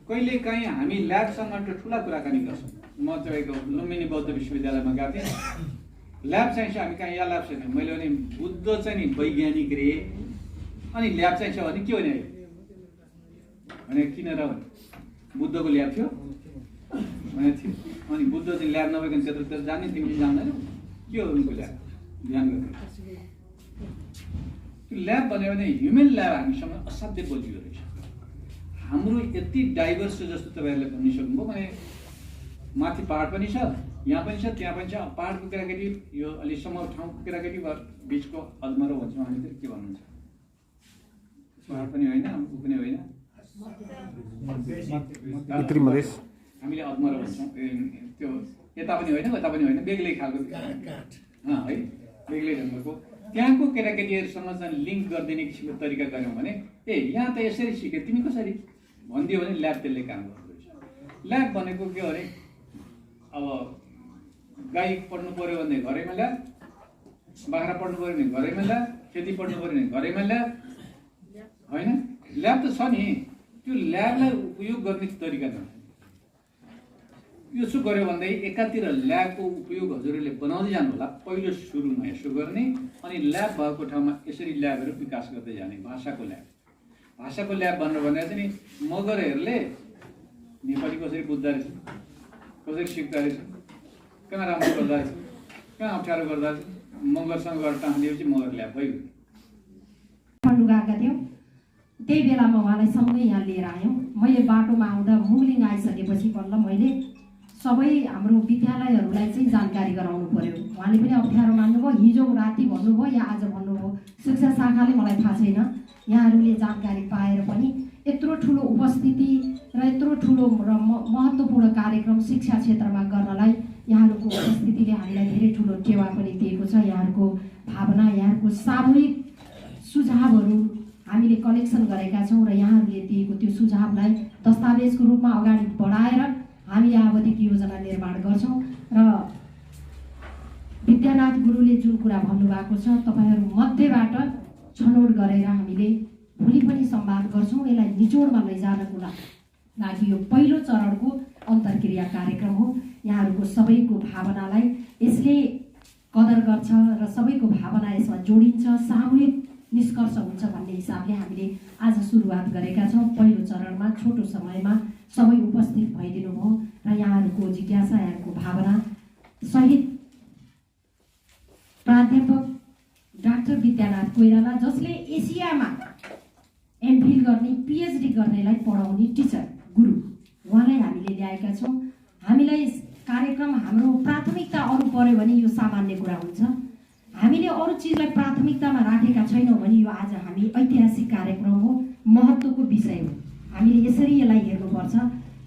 कहिले काहीँ हामी ल्याबसँग ठुला कुराकानी गर्छौँ। म तपाईँको लुम्बिनी बौद्ध विश्वविद्यालयमा गएको थिएँ। ल्याब चाहिँ हामी कहाँ यहाँ ल्याब छैन। मैले भने बुद्ध चाहिँ नि वैज्ञानिक रे, अनि ल्याब चाहिँ छ भने के हो भने किन र बुद्धको ल्याब थियो भने थियो। अनि बुद्ध चाहिँ ल्याब नभइकन त्यत्रो जाने, तिमीले जान्दैनौ के हो उनको ल्याब, ध्यान गर्नु। त्यो ल्याब भन्यो भने ह्युमन ल्याब हामीसँग असाध्यै बलियो रहेछ। हाम्रो यति डाइभर्स छ जस्तो तपाईँहरूले भनिसक्नुभयो। भने माथि पहाड पनि छ, यहाँ पनि छ, त्यहाँ पनि छ। पहाडको केटाकेटी यो अलिसम्म ठाउँको केटाकेटी बिचको अजमरो भन्छौँ हामीले, के भन्नुहुन्छ? पहाड पनि होइन, ऊ पनि होइन, हामीले अजमरो भन्छौँ। त्यो यता पनि होइन, उता पनि होइन, बेग्लै खालको है, बेग्लै ढङ्गको। त्यहाँको केटाकेटीहरूसँग चाहिँ लिङ्क गरिदिने किसिमको तरिका गऱ्यौँ भने ए यहाँ त यसरी सिक्यो, तिमी कसरी भनिदियो भने ल्याब त्यसले काम गर्दो रहेछ। ल्याब भनेको के हो भने अब गाई पढ्नु पऱ्यो भने घरैमा ल्याब, बाख्रा पढ्नु पऱ्यो भने घरैमा ल्याब, खेती पढ्नु पऱ्यो भने घरैमा ल्याब, होइन? ल्याब त छ नि। त्यो ल्याबलाई उपयोग गर्ने तरिका छ। यसो गऱ्यो भन्दै एकातिर ल्याबको उपयोग हजुरहरूले बनाउँदै जानु होला। पहिलो सुरुमा यसो गर्ने, अनि ल्याब भएको ठाउँमा यसरी ल्याबहरू विकास गर्दै जाने। भाषाको ल्याब भनेर भनेर चाहिँ नि मगरहरूले नेपाली कसरी बुझ्दो रहेछ, कसरी सिक्दो रहेछ, कहाँ राम्रो गर्दो रहेछ, कहाँ अप्ठ्यारो गर्दो रहेछ, मगरसँग गएर टाँसिदिएपछि मगर ल्याए भयो। गएका थियौँ, त्यही बेलामा उहाँलाई सँगै यहाँ लिएर आयौँ। मैले बाटोमा आउँदा मुगलिङ आइसकेपछि बल्ल मैले सबै हाम्रो विद्यालयहरूलाई चाहिँ जानकारी गराउनु पर्यो। उहाँले पनि अप्ठ्यारो मान्नुभयो, हिजो राति भन्नुभयो या आज भन्नुभयो, शिक्षा शाखाले मलाई थाहा छैन। यहाँहरूले जानकारी पाएर पनि यत्रो ठुलो उपस्थिति र यत्रो ठुलो र महत्त्वपूर्ण कार्यक्रम शिक्षा क्षेत्रमा गर्नलाई यहाँहरूको उपस्थितिले हामीलाई धेरै ठुलो टेवा पनि दिएको छ। यहाँहरूको भावना, यहाँहरूको सामूहिक सुझावहरू हामीले कलेक्सन गरेका छौँ र यहाँहरूले दिएको त्यो सुझावलाई दस्तावेजको रूपमा अगाडि बढाएर हामीले आवधिक योजना निर्माण गर्छौँ। र विद्यानाथ गुरुले जुन कुरा भन्नुभएको छ, तपाईँहरू मध्येबाट छनौट गरेर हामीले भोलि पनि संवाद गर्छौँ। यसलाई निचोडमा लैजानको लागि यो पहिलो चरणको अन्तर्क्रिया कार्यक्रम हो। यहाँहरूको सबैको भावनालाई यसले कदर गर्छ र सबैको भावना यसमा जोडिन्छ, सामूहिक निष्कर्ष हुन्छ भन्ने हिसाबले हामीले आज सुरुवात गरेका छौँ। पहिलो चरणमा छोटो समयमा सबै उपस्थित भइदिनु भयो र यहाँहरूको जिज्ञासा, यहाँहरूको भावना सहित प्राध्यापक डाक्टर विद्यानाथ कोइराला, जसले एसियामा एमफिल गर्ने, पिएचडी गर्नेलाई पढाउने टिचर गुरु, उहाँलाई हामीले ल्याएका छौँ। हामीलाई कार्यक्रम हाम्रो प्राथमिकता अरू पर्यो भने यो सामान्य कुरा हुन्छ। हामीले अरू चिजलाई प्राथमिकतामा राखेका छैनौँ भने यो आज हामी ऐतिहासिक कार्यक्रम हो, महत्त्वको विषय हो। हामीले यसरी यसलाई हेर्नुपर्छ।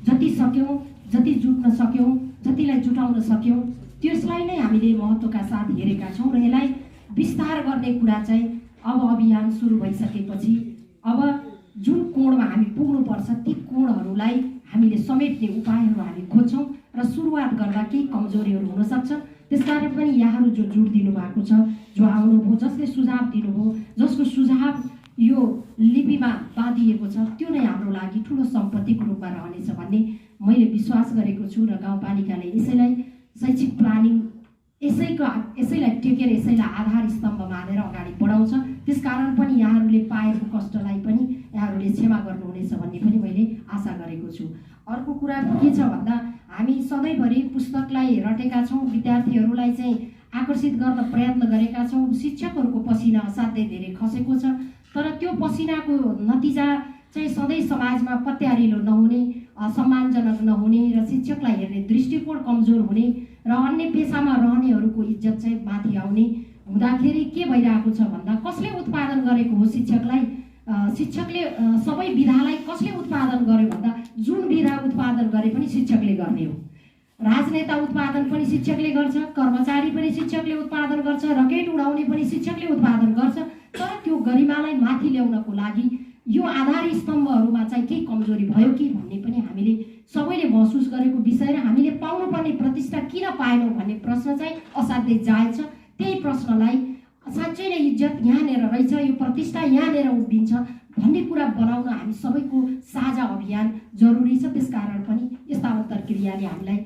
जति सक्यौँ, जति जुट्न सक्यौँ, जतिलाई जुटाउन सक्यौँ, त्यसलाई नै हामीले महत्त्वका साथ हेरेका छौँ। र यसलाई विस्तार गर्ने कुरा चाहिँ अब अभियान सुरु भइसकेपछि अब जुन कोणमा हामी पुग्नुपर्छ ती कोणहरूलाई हामीले समेट्ने उपायहरू हामी खोज्छौँ र सुरुवात गर्दा केही कमजोरीहरू हुनसक्छ। त्यसकारण पनि यहाँहरू जो जोड दिनुभएको छ, जो आउनुभयो, जसले सुझाव दिनुभयो, जसको सुझाव यो लिपिमा बाँधिएको छ, त्यो नै हाम्रो लागि ठुलो सम्पत्तिको रूपमा रहनेछ भन्ने मैले विश्वास गरेको छु। र गाउँपालिकाले यसैलाई शैक्षिक प्लानिङ यसैलाई टेकेर, यसैलाई आधार स्तम्भ मानेर अगाडि बढाउँछ। त्यसकारण पनि यहाँहरूले पाएको कष्टलाई पनि यहाँहरूले क्षमा गर्नुहुनेछ भन्ने पनि मैले आशा गरेको छु। अर्को कुरा के छ भन्दा हामी सधैँभरि पुस्तकलाई रटेका छौँ, विद्यार्थीहरूलाई चाहिँ आकर्षित गर्न प्रयत्न गरेका छौँ। शिक्षकहरूको पसिना असाध्यै धेरै खसेको छ, तर त्यो पसिनाको नतिजा चाहिँ सधैँ समाजमा पत्यारिलो नहुने, सम्मानजनक नहुने र शिक्षकलाई हेर्ने दृष्टिकोण कमजोर हुने र अन्य पेसामा रहनेहरूको इज्जत चाहिँ माथि आउने हुँदाखेरि के भइरहेको छ भन्दा कसले उत्पादन गरेको हो शिक्षकलाई? शिक्षकले सबै विधालाई कसले उत्पादन गर्यो भन्दा जुन विधा उत्पादन गरे पनि शिक्षकले गर्ने हो। राजनेता उत्पादन पनि शिक्षकले गर्छ, कर्मचारी पनि शिक्षकले उत्पादन गर्छ, रकेट उडाउने पनि शिक्षकले उत्पादन गर्छ। तर त्यो गरिमालाई माथि ल्याउनको लागि यो आधार स्तम्भहरूमा चाहिँ केही कमजोरी भयो कि भन्ने पनि हामीले सबैले महसुस गरेको विषय र हामीले पाउनुपर्ने प्रतिष्ठा किन पाएनौँ भन्ने प्रश्न चाहिँ असाध्यै जायज छ। त्यही प्रश्नलाई साँच्चै नै इज्जत यहाँनिर रहेछ, यो प्रतिष्ठा यहाँनिर उभिन्छ भन्ने कुरा बनाउन हामी सबैको साझा अभियान जरुरी छ। त्यसकारण पनि यस्ता अन्तर्क्रियाले हामीलाई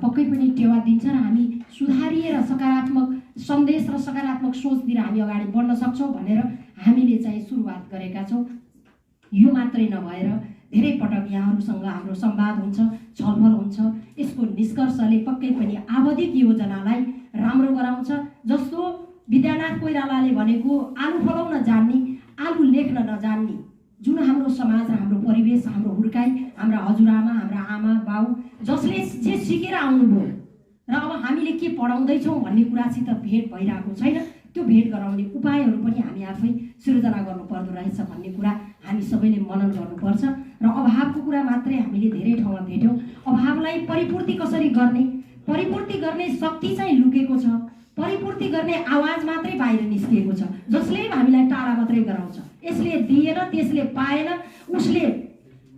पक्कै पनि टेवा दिन्छ र हामी सुधारिएर सकारात्मक सन्देश र सकारात्मक सोचतिर हामी अगाडि बढ्न सक्छौँ भनेर हामीले चाहिँ सुरुवात गरेका छौँ। यो मात्रै नभएर धेरै पटक यहाँहरूसँग हाम्रो संवाद हुन्छ, छलफल हुन्छ। यसको निष्कर्षले पक्कै पनि आवधिक योजनालाई राम्रो गराउँछ। जस्तो विद्यानाथ कोइरालाले भनेको आलु फलाउन जान्ने, आलु लेख्न नजान्ने, जुन हाम्रो समाज र हाम्रो परिवेश, हाम्रो हुर्काई, हाम्रा हजुरआमा, हाम्रा आमा बाउ जसले जे सिकेर आउनुभयो र अब हामीले के पढाउँदैछौँ भन्ने कुरासित भेट भइरहेको छैन, त्यो भेट गराउने उपायहरू पनि हामी आफै सिर्जना गर्नुपर्दो रहेछ भन्ने कुरा हामी सबैले मनन गर्नुपर्छ। र अभावको कुरा मात्रै हामीले धेरै ठाउँमा भेट्यौँ। अभावलाई परिपूर्ति कसरी गर्ने, परिपूर्ति गर्ने शक्ति चाहिँ लुकेको छ, परिपूर्ति गर्ने आवाज मात्रै बाहिर निस्किएको छ, जसले हामीलाई टाढा मात्रै गराउँछ। यसले दिएन, त्यसले पाएन, उसले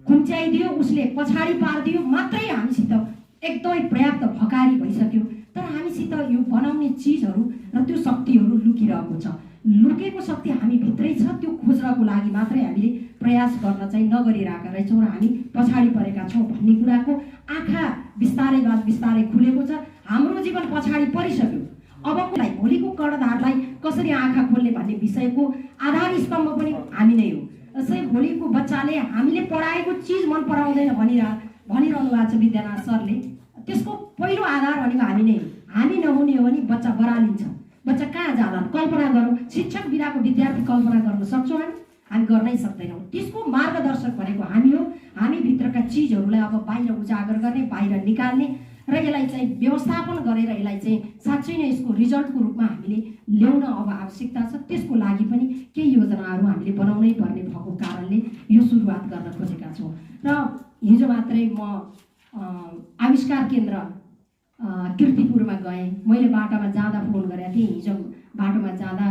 खुम्च्याइदियो, उसले पछाडि पारिदियो मात्रै हामीसित एकदमै पर्याप्त भकारी भइसक्यो। तर हामीसित यो बनाउने चिजहरू र त्यो शक्तिहरू लुकिरहेको छ। लुकेको शक्ति हामी भित्रै छ, त्यो खोज्नको लागि मात्रै हामीले प्रयास गर्न चाहिँ नगरिरहेका रहेछौँ र हामी पछाडि परेका छौँ भन्ने कुराको आँखा बिस्तारै खुलेको छ। हाम्रो जीवन पछाडि परिसक्यो। अबकोलाई भोलिको कर्णधारलाई कसरी आँखा खोल्ने भन्ने विषयको आधार स्तम्भ पनि हामी नै हो। जस्तै भोलिको बच्चाले हामीले पढाएको चिज मन पराउँदैन भनिरहनु भएको छ विद्यानाथ सरले, त्यसको पहिलो आधार भनेको हामी नै हो। हामी नहुने हो भने बच्चा बरालिन्छ। बच्चा कहाँ जालान् कल्पना गरौँ। शिक्षक बिनाको विद्यार्थी कल्पना गर्न सक्छौँ हामी गर्नै सक्दैनौँ। त्यसको मार्गदर्शक भनेको हामी हो। हामी भित्रका चिजहरूलाई अब बाहिर उजागर गर्ने, बाहिर निकाल्ने र यसलाई चाहिँ व्यवस्थापन गरेर यसलाई चाहिँ साँच्चै नै यसको रिजल्टको रूपमा हामीले ल्याउन अब आवश्यकता छ। त्यसको लागि पनि केही योजनाहरू हामीले बनाउनै पर्ने भएको कारणले यो सुरुवात गर्न खोजेका छौँ। र हिजो मात्रै म आविष्कार केन्द्र कीर्तिपुरमा गएँ। मैले बाटोमा जाँदा फोन गरेको थिएँ। हिजो बाटोमा जाँदा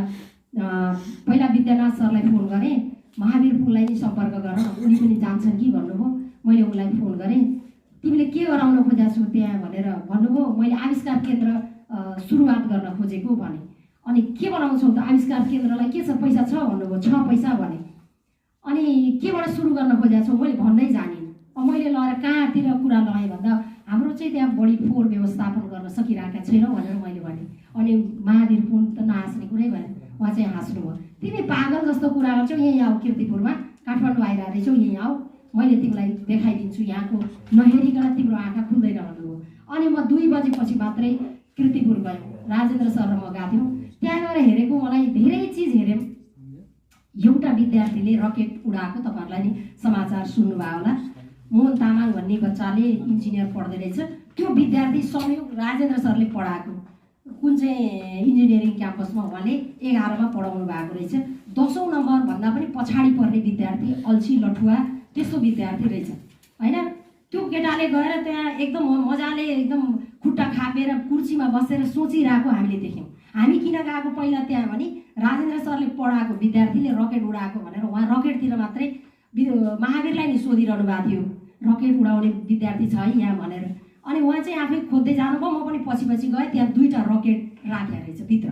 पहिला विद्यानाथ सरलाई फोन गरेँ, महावीर पुललाई नै सम्पर्क गर, उनी पनि जान्छन् कि भन्नुभयो। मैले उनलाई फोन गरेँ, तिमीले के गराउन खोजेको छौ त्यहाँ भनेर भन्नुभयो। मैले आविष्कार केन्द्र सुरुवात गर्न खोजेको भने। अनि के बनाउँछौ त आविष्कार केन्द्रलाई, के छ पैसा छ भन्नुभयो। छ पैसा भने। अनि केबाट सुरु गर्न खोजेको छौ मैले भन्नै जानिनँ। मैले लगेर कहाँतिर कुरा लगाएँ भन्दा हाम्रो चाहिँ त्यहाँ बढी फोहोर व्यवस्थापन गर्न सकिरहेका छैनौँ भनेर मैले भनेँ। अनि महावीर पुल त नहाँस्ने कुरै भएन, उहाँ चाहिँ हाँस्नुभयो। तिमी पागल जस्तो कुरा गर्छौ, यहीँ आऊ कीर्तिपुरमा, काठमाडौँ आइरहेको रहेछौ, यहीँ आऊ, मैले तिमीलाई देखाइदिन्छु, यहाँको नहेरिकन तिम्रो आँखा खुल्दैन भन्नुभयो। अनि म 2 बजेपछि मात्रै कीर्तिपुर गयौँ। राजेन्द्र सर र म गएको थियौँ। त्यहाँ गएर हेरेको मलाई धेरै चिज हेऱ्यौँ। एउटा विद्यार्थीले रकेट उडाएको, तपाईँहरूलाई नि समाचार सुन्नुभयो होला। मोहन तामाङ भन्ने बच्चाले इन्जिनियर पढ्दै रहेछ। त्यो विद्यार्थी संयोग राजेन्द्र सरले पढाएको कुन चाहिँ इन्जिनियरिङ क्याम्पसमा उहाँले 11मा पढाउनु भएको रहेछ। 10औं नम्बर भन्दा पनि पछाडि पर्ने विद्यार्थी, अल्छी लठुवा त्यस्तो विद्यार्थी रहेछ होइन। त्यो केटाले गएर त्यहाँ एकदम मजाले एकदम खुट्टा खापेर कुर्सीमा बसेर सोचिरहेको हामीले देख्यौँ। हामी किन गएको पहिला त्यहाँ भने राजेन्द्र सरले पढाएको विद्यार्थीले रकेट उडाएको भनेर उहाँ रकेटतिर मात्रै महावीरलाई नि सोधिरहनु भएको थियो, रकेट उडाउने विद्यार्थी छ है यहाँ भनेर। अनि उहाँ चाहिँ आफै खोज्दै जानुभयो। म पनि पछि पछि गएँ, त्यहाँ 2टा रकेट राखेको रहेछ भित्र।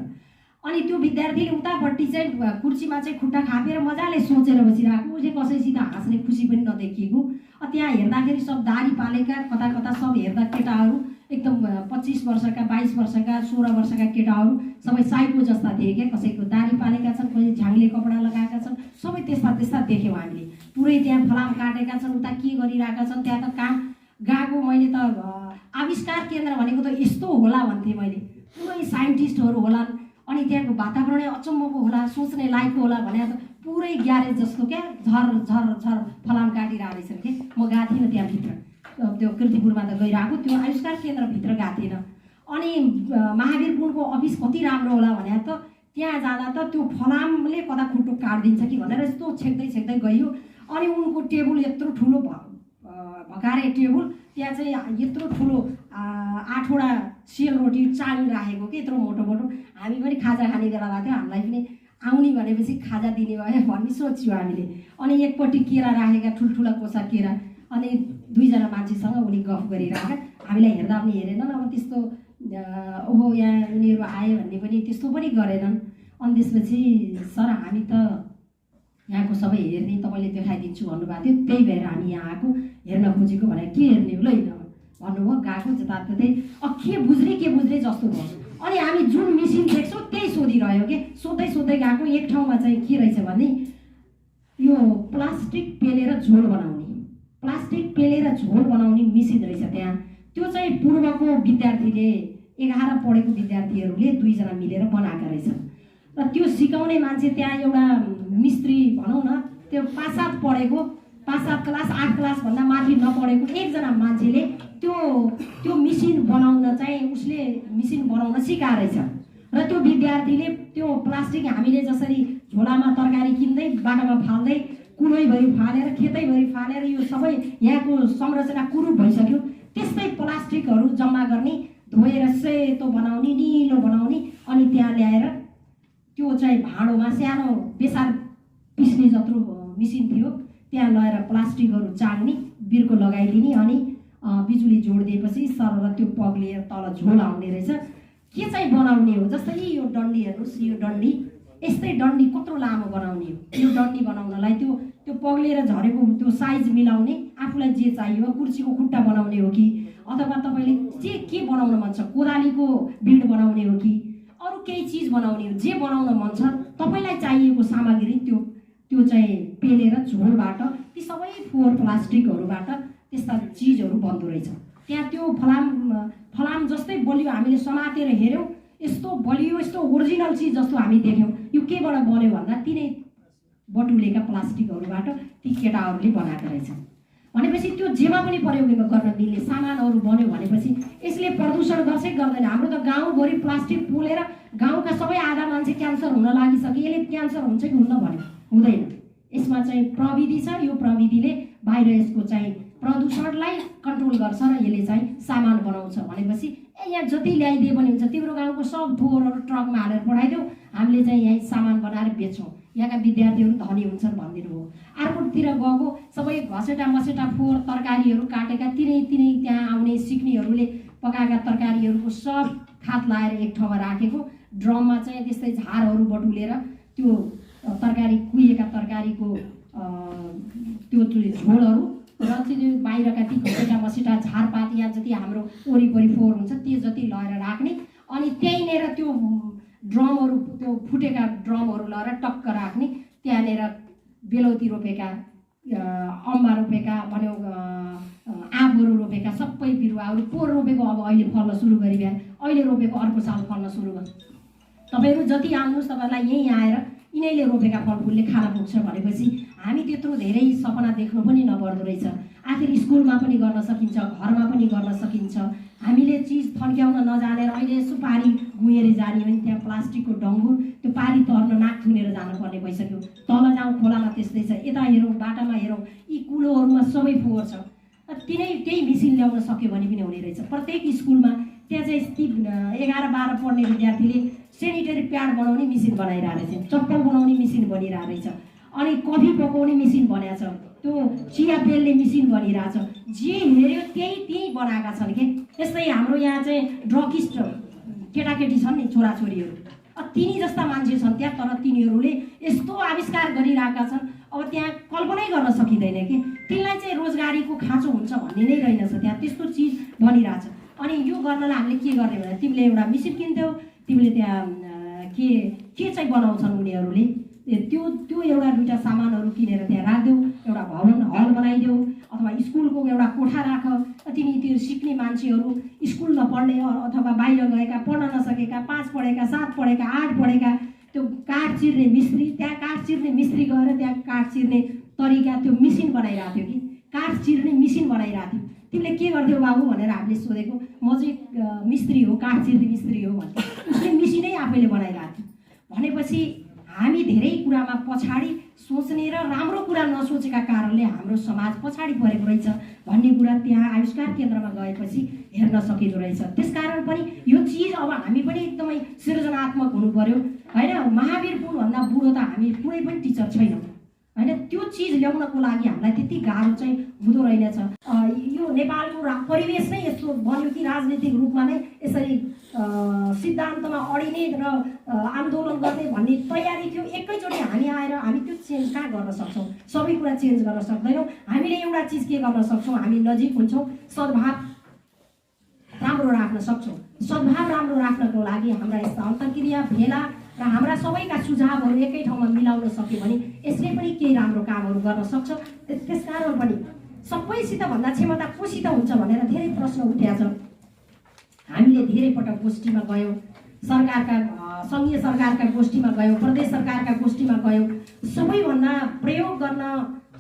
अनि त्यो विद्यार्थीले उतापट्टि चाहिँ कुर्सीमा चाहिँ खुट्टा खापेर मजाले सोचेर बसिरहेको, उसले कसैसित हाँस्ने खुसी पनि नदेखिएको। त्यहाँ हेर्दाखेरि सब दारी पालेका, कता कता सब हेर्दा केटाहरू एकदम 25 वर्षका, 22 वर्षका, 16 वर्षका केटाहरू सबै साइको जस्ता थिए क्या। कसैको दारी पालेका छन्, कसै झाङ्ले कपडा लगाएका छन्, सबै त्यस्ता त्यस्ता देख्यौँ हामीले। पुरै त्यहाँ फलाम काटेका छन्, उता के गरिरहेका छन्। त्यहाँ त काम गएको मैले त आविष्कार केन्द्र भनेको त यस्तो होला भन्थेँ मैले। पुरै साइन्टिस्टहरू होलान्, अनि त्यहाँको वातावरणै अचम्मको होला, सोच्ने लायकको होला भने त पुरै ग्यारेज जस्तो क्या, झर झर झर फलाम काटिरहेको रहेछन् कि। म गएको थिइनँ त्यहाँभित्र, त्यो कीर्तिपुरमा त गइरहेको, त्यो आविष्कार केन्द्रभित्र गएको थिइनँ। अनि महावीर पुलको अफिस कति राम्रो होला भने त त्यहाँ जाँदा त त्यो फलामले कता खुट्टो काटिदिन्छ कि भनेर यस्तो छेक्दै छेक्दै गइयो। अनि उनको टेबल यत्रो ठुलो भकारे टेबल, त्यहाँ चाहिँ यत्रो ठुलो 8वटा सेलरोटी चाङ राखेको कि, यत्रो मोटो मोटो। हामी पनि खाजा खाने बेला भएको थियो, हामीलाई पनि आउने भनेपछि खाजा दिने भयो भन्ने सोच्यो हामीले। अनि एकपट्टि केरा राखेका, ठुल्ठुला कोसा केरा। अनि 2जना मान्छेसँग उनी गफ गरिरहेका, हामीलाई हेर्दा पनि हेरेनन्। अब त्यस्तो ओहो यहाँ उनीहरू आए भन्ने पनि त्यस्तो पनि गरेनन्। अनि त्यसपछि सर हामी त यहाँको सबै हेर्ने, तपाईँले देखाइदिन्छु भन्नुभएको थियो, त्यही भएर हामी यहाँ आएको, हेर्न खोजेको भने के हेर्ने हो ल भन्नुभयो। गएको जताततै के बुझ्ने जस्तो भयो। अनि हामी जुन मेसिन देख्छौँ त्यही सोधिरह्यो कि, सोध्दै सोध्दै गएको। एक ठाउँमा चाहिँ के रहेछ भने यो प्लास्टिक पेलेर झोल बनाउने मेसिन रहेछ त्यहाँ। त्यो चाहिँ पूर्वको विद्यार्थीले 11 पढेको विद्यार्थीहरूले 2जना मिलेर बनाएका रहेछन्। र त्यो सिकाउने मान्छे त्यहाँ एउटा मिस्त्री भनौँ न, त्यो 5-7 पढेको, 5-7 क्लास 8 क्लास भन्दा माथि नपढेको एकजना मान्छेले त्यो मेसिन बनाउन चाहिँ उसले मेसिन बनाउन सिकाएको रहेछ। र त्यो विद्यार्थीले त्यो प्लास्टिक हामीले जसरी झोलामा तरकारी किन्दै बाटोमा फाल्दै, कुलैभरि फालेर, खेतैभरि फालेर यो सबै यहाँको संरचना कुरूप भइसक्यो, त्यस्तै प्लास्टिकहरू जम्मा गर्ने, धोएर सेतो बनाउने, निलो बनाउने। अनि त्यहाँ ल्याएर त्यो चाहिँ भाँडोमा सानो बेसार पिस्ने जत्रो मेसिन थियो, त्यहाँ लगेर प्लास्टिकहरू चाड्ने, बिर्को लगाइदिने। अनि बिजुली जोडिदिएपछि सरर त्यो पग्लिएर तल झोल आउने रहेछ। के चाहिँ बनाउने हो, जस्तै यो डन्डी हेर्नुहोस्, यो डन्डी, यस्तै डन्डी कत्रो लामो बनाउने हो। यो डन्डी बनाउनलाई त्यो पग्लिएर झरेको त्यो साइज मिलाउने, आफूलाई जे चाहियो, कुर्सीको खुट्टा बनाउने हो कि, अथवा तपाईँले के बनाउन मन छ, कोदालीको बिड बनाउने हो कि अरू केही चिज बनाउने हो, जे बनाउन मन छ तपाईँलाई चाहिएको सामग्री त्यो चाहिँ पेलेर झोलबाट ती सबै फोहोर प्लास्टिकहरूबाट त्यस्ता चिजहरू बन्दो रहेछ। त्यहाँ त्यो फलाम जस्तै बलियो हामीले समातेर हेऱ्यौँ, यस्तो बलियो यस्तो ओरिजिनल चिज जस्तो हामी देख्यौँ। यो केबाट बन्यो भन्दा तिनै बटुलेका प्लास्टिकहरूबाट ती केटाहरूले बनाएको रहेछ भनेपछि त्यो जेमा पनि प्रयोग गर्न मिल्ने सामानहरू बन्यो भनेपछि यसले प्रदूषण गर्छै गर्दैन। हाम्रो त गाउँभरि प्लास्टिक पोलेर गाउँका सबै आधा मान्छे क्यान्सर हुन लागिसके, यसले क्यान्सर हुन्छ कि हुन्न भन्यो हुँदैन। यसमा चाहिँ प्रविधि छ, यो प्रविधिले बाहिर यसको चाहिँ प्रदूषणलाई कन्ट्रोल गर्छ र यसले चाहिँ सामान बनाउँछ भनेपछि यहाँ जति ल्याइदिए पनि हुन्छ। तिम्रो गाउँको सब फोहोरहरू ट्रकमा हालेर पठाइदेऊ, हामीले चाहिँ यहीँ सामान बनाएर बेच्छौँ, यहाँका विद्यार्थीहरू धनी हुन्छन् भनिदिनु हो। अर्कोतिर गएको सबै घसेटा मसेटा फोहोर तरकारीहरू काटेका तिनै त्यहाँ आउने सिक्नेहरूले पकाएका तरकारीहरूको सब खात लाएर एक ठाउँमा राखेको ड्रममा चाहिँ त्यस्तै झारहरू बटुलेर त्यो तरकारी कुहिएका तरकारीको त्यो झोलहरू र त्यो बाहिरका ती घसेटा मसेटा झारपात या जति हाम्रो वरिपरि फोहोर हुन्छ त्यो जति लगेर राख्ने अनि त्यहीँनिर त्यो ड्रमहरू त्यो फुटेका ड्रमहरू लगेर टक्क राख्ने। त्यहाँनिर बेलौती रोपेका अम्बा रोपेका भन्यो आँपहरू रोपेका सबै बिरुवाहरू पोहोर रोपेको अब अहिले फल्न सुरु गरिरहे, अहिले रोपेको अर्को साल फल्न सुरु गर्छ। तपाईँहरू जति आउनुहोस् तपाईँलाई यहीँ आएर यिनैले रोपेका फलफुलले खान पुग्छ भनेपछि हामी त्यत्रो धेरै सपना देख्नु पनि नपर्दो रहेछ। आखिर स्कुलमा पनि गर्न सकिन्छ, घरमा पनि गर्न सकिन्छ। हामीले चिज थन्क्याउन नजानेर अहिले यसो पारी गुहेर जाने भने त्यहाँ प्लास्टिकको डङ्गुर त्यो पारी तर्न नाक थुनेर जानुपर्ने भइसक्यो। तल जाउँ खोलामा त्यस्तै छ, यता हेरौँ बाटामा हेरौँ यी कुलोहरूमा सबै फोहोर छ। त्यही मेसिन ल्याउन सक्यो भने पनि हुने रहेछ। प्रत्येक स्कुलमा त्यहाँ चाहिँ ती 11-12 पढ्ने विद्यार्थीले सेनिटरी प्याड बनाउने मेसिन बनाइरहेको रहेछ, चप्पल बनाउने मेसिन बनिरहेको रहेछ, अनि कफी पकाउने मेसिन बनाएको छ, त्यो चिया पेल्ने मेसिन बनिरहेछ। जे हेऱ्यो त्यही बनाएका छन् के। यस्तै हाम्रो यहाँ चाहिँ ड्रगिस्ट केटाकेटी छन् नि छोराछोरीहरू, तिनी जस्ता मान्छे छन् त्यहाँ, तर तिनीहरूले यस्तो आविष्कार गरिरहेका छन् अब त्यहाँ कल्पनै गर्न सकिँदैन कि तिनलाई चाहिँ रोजगारीको खाँचो हुन्छ भन्ने नै रहेनछ। त्यहाँ त्यस्तो चिज बनिरहेछ। अनि यो गर्नलाई हामीले के गर्ने भने तिमीले एउटा मेसिन किन्थ्यौ, तिमीले त्यहाँ के चाहिँ बनाउँछन् उनीहरूले त्यो एउटा दुईवटा सामानहरू किनेर त्यहाँ राखिदेऊ, एउटा भवन हल बनाइदेऊ अथवा स्कुलको एउटा कोठा राख। त्यो सिक्ने मान्छेहरू स्कुल नपढ्ने अथवा बाहिर गएका पढ्न नसकेका 5 पढेका 7 पढेका 8 पढेका त्यो काठ चिर्ने मिस्त्री, त्यहाँ काठ चिर्ने मिस्त्री गएर त्यहाँ काठ चिर्ने तरिका त्यो मेसिन बनाइरहेको थियो कि काठ चिर्ने मेसिन बनाइरहेको थियो। तिमीले के गर्थ्यौ बाबु भनेर हामीले सोधेको, म चाहिँ मिस्त्री हो, काठ चिर्ने मिस्त्री हो भन्थ्यो। उसले मेसिनै आफैले बनाइरहेको थियो भनेपछि हामी धेरै कुरामा पछाडि सोच्ने र राम्रो कुरा नसोचेका कारणले हाम्रो समाज पछाडि परेको रहेछ भन्ने कुरा त्यहाँ आविष्कार केन्द्रमा गएपछि हेर्न सकिँदो रहेछ। त्यसकारण पनि यो चिज अब हामी पनि एकदमै सृजनात्मक हुनु पर्यो होइन। महावीर पुलभन्दा बुढो त हामी कुनै पनि टिचर छैनौँ होइन। त्यो चिज ल्याउनको लागि हामीलाई त्यति गाह्रो चाहिँ हुँदो रहेनछ। यो नेपालको परिवेश नै यस्तो बन्यो कि राजनीतिक रूपमा नै यसरी सिद्धान्तमा अडिने र आन्दोलन गर्ने भन्ने तयारी थियो। एकैचोटि हामी आएर हामी त्यो चेन्ज कहाँ गर्न सक्छौँ? सबै कुरा चेन्ज गर्न सक्दैनौँ। हामीले एउटा चिज के गर्न सक्छौँ? हामी नजिक हुन्छौँ, सद्भाव राम्रो राख्न सक्छौँ। सद्भाव राम्रो राख्नको लागि हाम्रा यस्ता अन्तर्क्रिया भेला र हाम्रा सबैका सुझावहरू एकै ठाउँमा मिलाउन सक्यो भने यसले पनि केही राम्रो कामहरू गर्न सक्छ। त्यसकारण पनि सबैसित भन्दा क्षमता कोसित हुन्छ भनेर धेरै प्रश्न उठेको छ। हामीले धेरै पटक गोष्ठीमा गयौँ, सरकारका सङ्घीय सरकारका गोष्ठीमा गयौँ, प्रदेश सरकारका गोष्ठीमा गयौँ। सबैभन्दा प्रयोग गर्न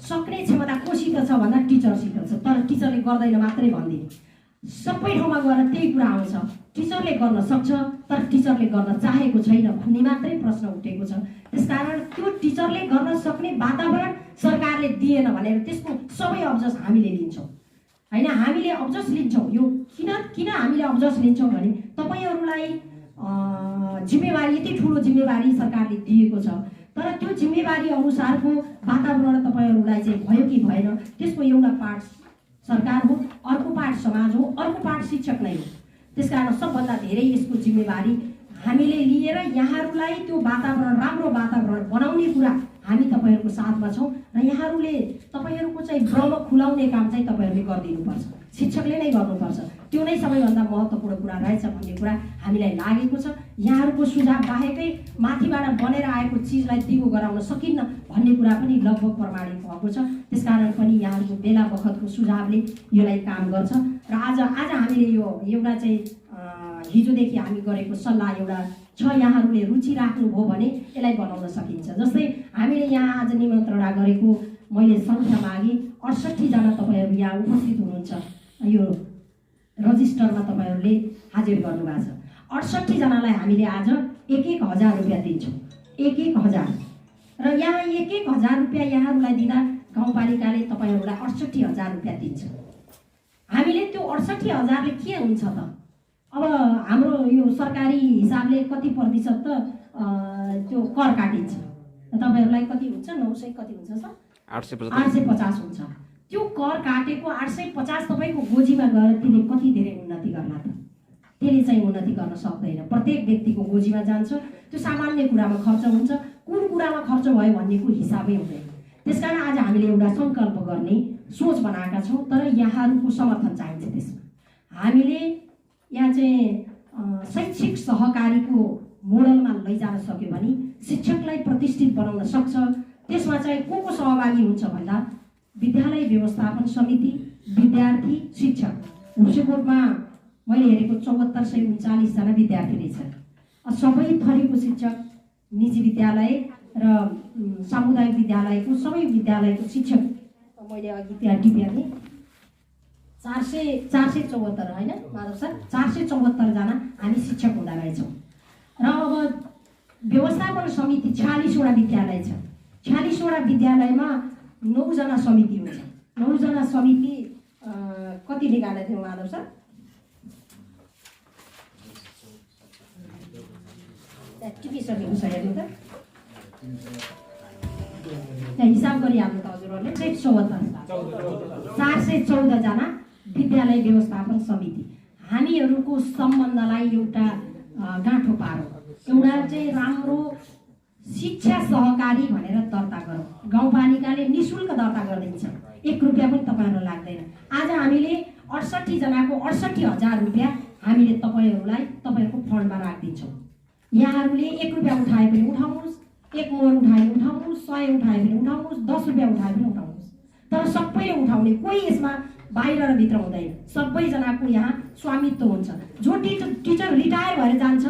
सक्ने क्षमता कोसित छ भन्दा टिचरसित छ, तर टिचरले गर्दैन मात्रै भनिदिने। सबै ठाउँमा गएर त्यही कुरा आउँछ, टिचरले गर्न सक्छ तर टिचरले गर्न चाहेको छैन भन्ने मात्रै प्रश्न उठेको छ। त्यसकारण त्यो टिचरले गर्न सक्ने वातावरण सरकारले दिएन भनेर त्यसको सबै अब्जस हामीले लिन्छौँ होइन। हामीले अब्जस लिन्छौँ। यो किन हामीले अब्जस लिन्छौँ भने तपाईँहरूलाई जिम्मेवारी, यति ठुलो जिम्मेवारी सरकारले दिएको छ, तर त्यो जिम्मेवारी अनुसारको वातावरण तपाईँहरूलाई चाहिँ भयो कि भएन त्यसको एउटा पार्ट सरकार हो, अर्को पार्ट समाज हो, अर्को पार्ट शिक्षक नै हो। त्यसकारण सबभन्दा धेरै यसको जिम्मेवारी हामीले लिएर यहाँहरूलाई त्यो वातावरण राम्रो वातावरण बनाउने कुरा हामी तपाईँहरूको साथमा छौँ र यहाँहरूले तपाईँहरूको चाहिँ भ्रम खुलाउने काम चाहिँ तपाईँहरूले गरिदिनुपर्छ, शिक्षकले नै गर्नुपर्छ। त्यो नै सबैभन्दा महत्त्वपूर्ण कुरा रहेछ भन्ने कुरा हामीलाई लागेको छ। यहाँहरूको सुझाव बाहेकै माथिबाट बनेर आएको चिजलाई दिगो गराउन सकिन्न भन्ने कुरा पनि लगभग प्रमाणित भएको छ। त्यसकारण पनि यहाँहरूको बेला बखतको सुझावले यसलाई काम गर्छ र आज हामीले यो एउटा चाहिँ हिजोदेखि हामी गरेको सल्लाह एउटा छ, यहाँहरूले रुचि राख्नुभयो भने यसलाई बनाउन सकिन्छ। जस्तै हामीले यहाँ आज निमन्त्रणा गरेको मैले सङ्ख्या मागेँ, 68 जना तपाईँहरू यहाँ उपस्थित हुनुहुन्छ, यो रजिस्टरमा तपाईँहरूले हाजिर गर्नुभएको छ। 68 जनालाई हामीले आज 1,000 रुपियाँ दिन्छौँ, 1,000 र यहाँ 1,000 रुपियाँ यहाँहरूलाई दिँदा गाउँपालिकाले तपाईँहरूलाई 68,000 रुपियाँ दिन्छ। हामीले त्यो 68,000ले के हुन्छ त? अब हाम्रो यो सरकारी हिसाबले कति प्रतिशत त त्यो कर काटिन्छ, तपाईँहरूलाई कति हुन्छ? 900 कति हुन्छ सर? 850 हुन्छ। त्यो कर काटेको 850 तपाईँको गोजीमा गएर त्यसले कति धेरै उन्नति गर्ला त? त्यसले चाहिँ उन्नति गर्न सक्दैन। प्रत्येक व्यक्तिको गोजीमा जान्छ, त्यो सामान्य कुरामा खर्च हुन्छ, कुन कुरामा खर्च भयो भन्नेको हिसाबै हुँदैन। त्यसकारण आज हामीले एउटा सङ्कल्प गर्ने सोच बनाएका छौँ, तर यहाँहरूको समर्थन चाहिन्छ त्यसमा। हामीले यहाँ चाहिँ शैक्षिक सहकारीको मोडलमा लैजान सक्यो भने शिक्षकलाई प्रतिष्ठित बनाउन सक्छ। त्यसमा चाहिँ को सहभागी हुन्छ भन्दा विद्यालय व्यवस्थापन समिति, विद्यार्थी, शिक्षक। हुसेकोटमा मैले हेरेको 7439 जना विद्यार्थी रहेछन्। सबै थरीको शिक्षक, निजी विद्यालय र सामुदायिक विद्यालयको सबै विद्यालयको शिक्षक मैले अघि त्यहाँ टिपेँ नि 474 होइन माधव सर, 474 जना हामी शिक्षक हुँदा रहेछौँ। र अब व्यवस्थापन समिति 46 वटा विद्यालय छ। 46 वटा विद्यालयमा 9 जना समिति हुन्छ। 9 जना समिति कति निकाल्दै थियौँ माधव सर? टिपिसकेको छ हेर्नु त, त्यहाँ हिसाब गरिहाल्नु त हजुरहरूले। 414 जना विद्यालय व्यवस्थापन समिति। हामीहरूको सम्बन्धलाई एउटा गाँठो पारौँ, एउटा चाहिँ राम्रो शिक्षा सहकारी भनेर दर्ता गरौँ। गाउँपालिकाले निःशुल्क दर्ता गरिदिन्छ, 1 रुपियाँ पनि तपाईँहरूलाई लाग्दैन। आज हामीले 68 जनाको 68,000 रुपियाँ हामीले तपाईँहरूलाई तपाईँहरूको फन्डमा राखिदिन्छौँ। यहाँहरूले 1 रुपियाँ उठाए पनि उठाउनुहोस्, 1 मोहर उठाए पनि उठाउनुहोस्, 100 उठाए पनि उठाउनुहोस्, 10 रुपियाँ उठाए पनि उठाउनुहोस्, तर सबैले उठाउने, कोही यसमा बाहिर र भित्र हुँदैन। सबैजनाको यहाँ स्वामित्व हुन्छ। जो टिचर रिटायर भएर जान्छ,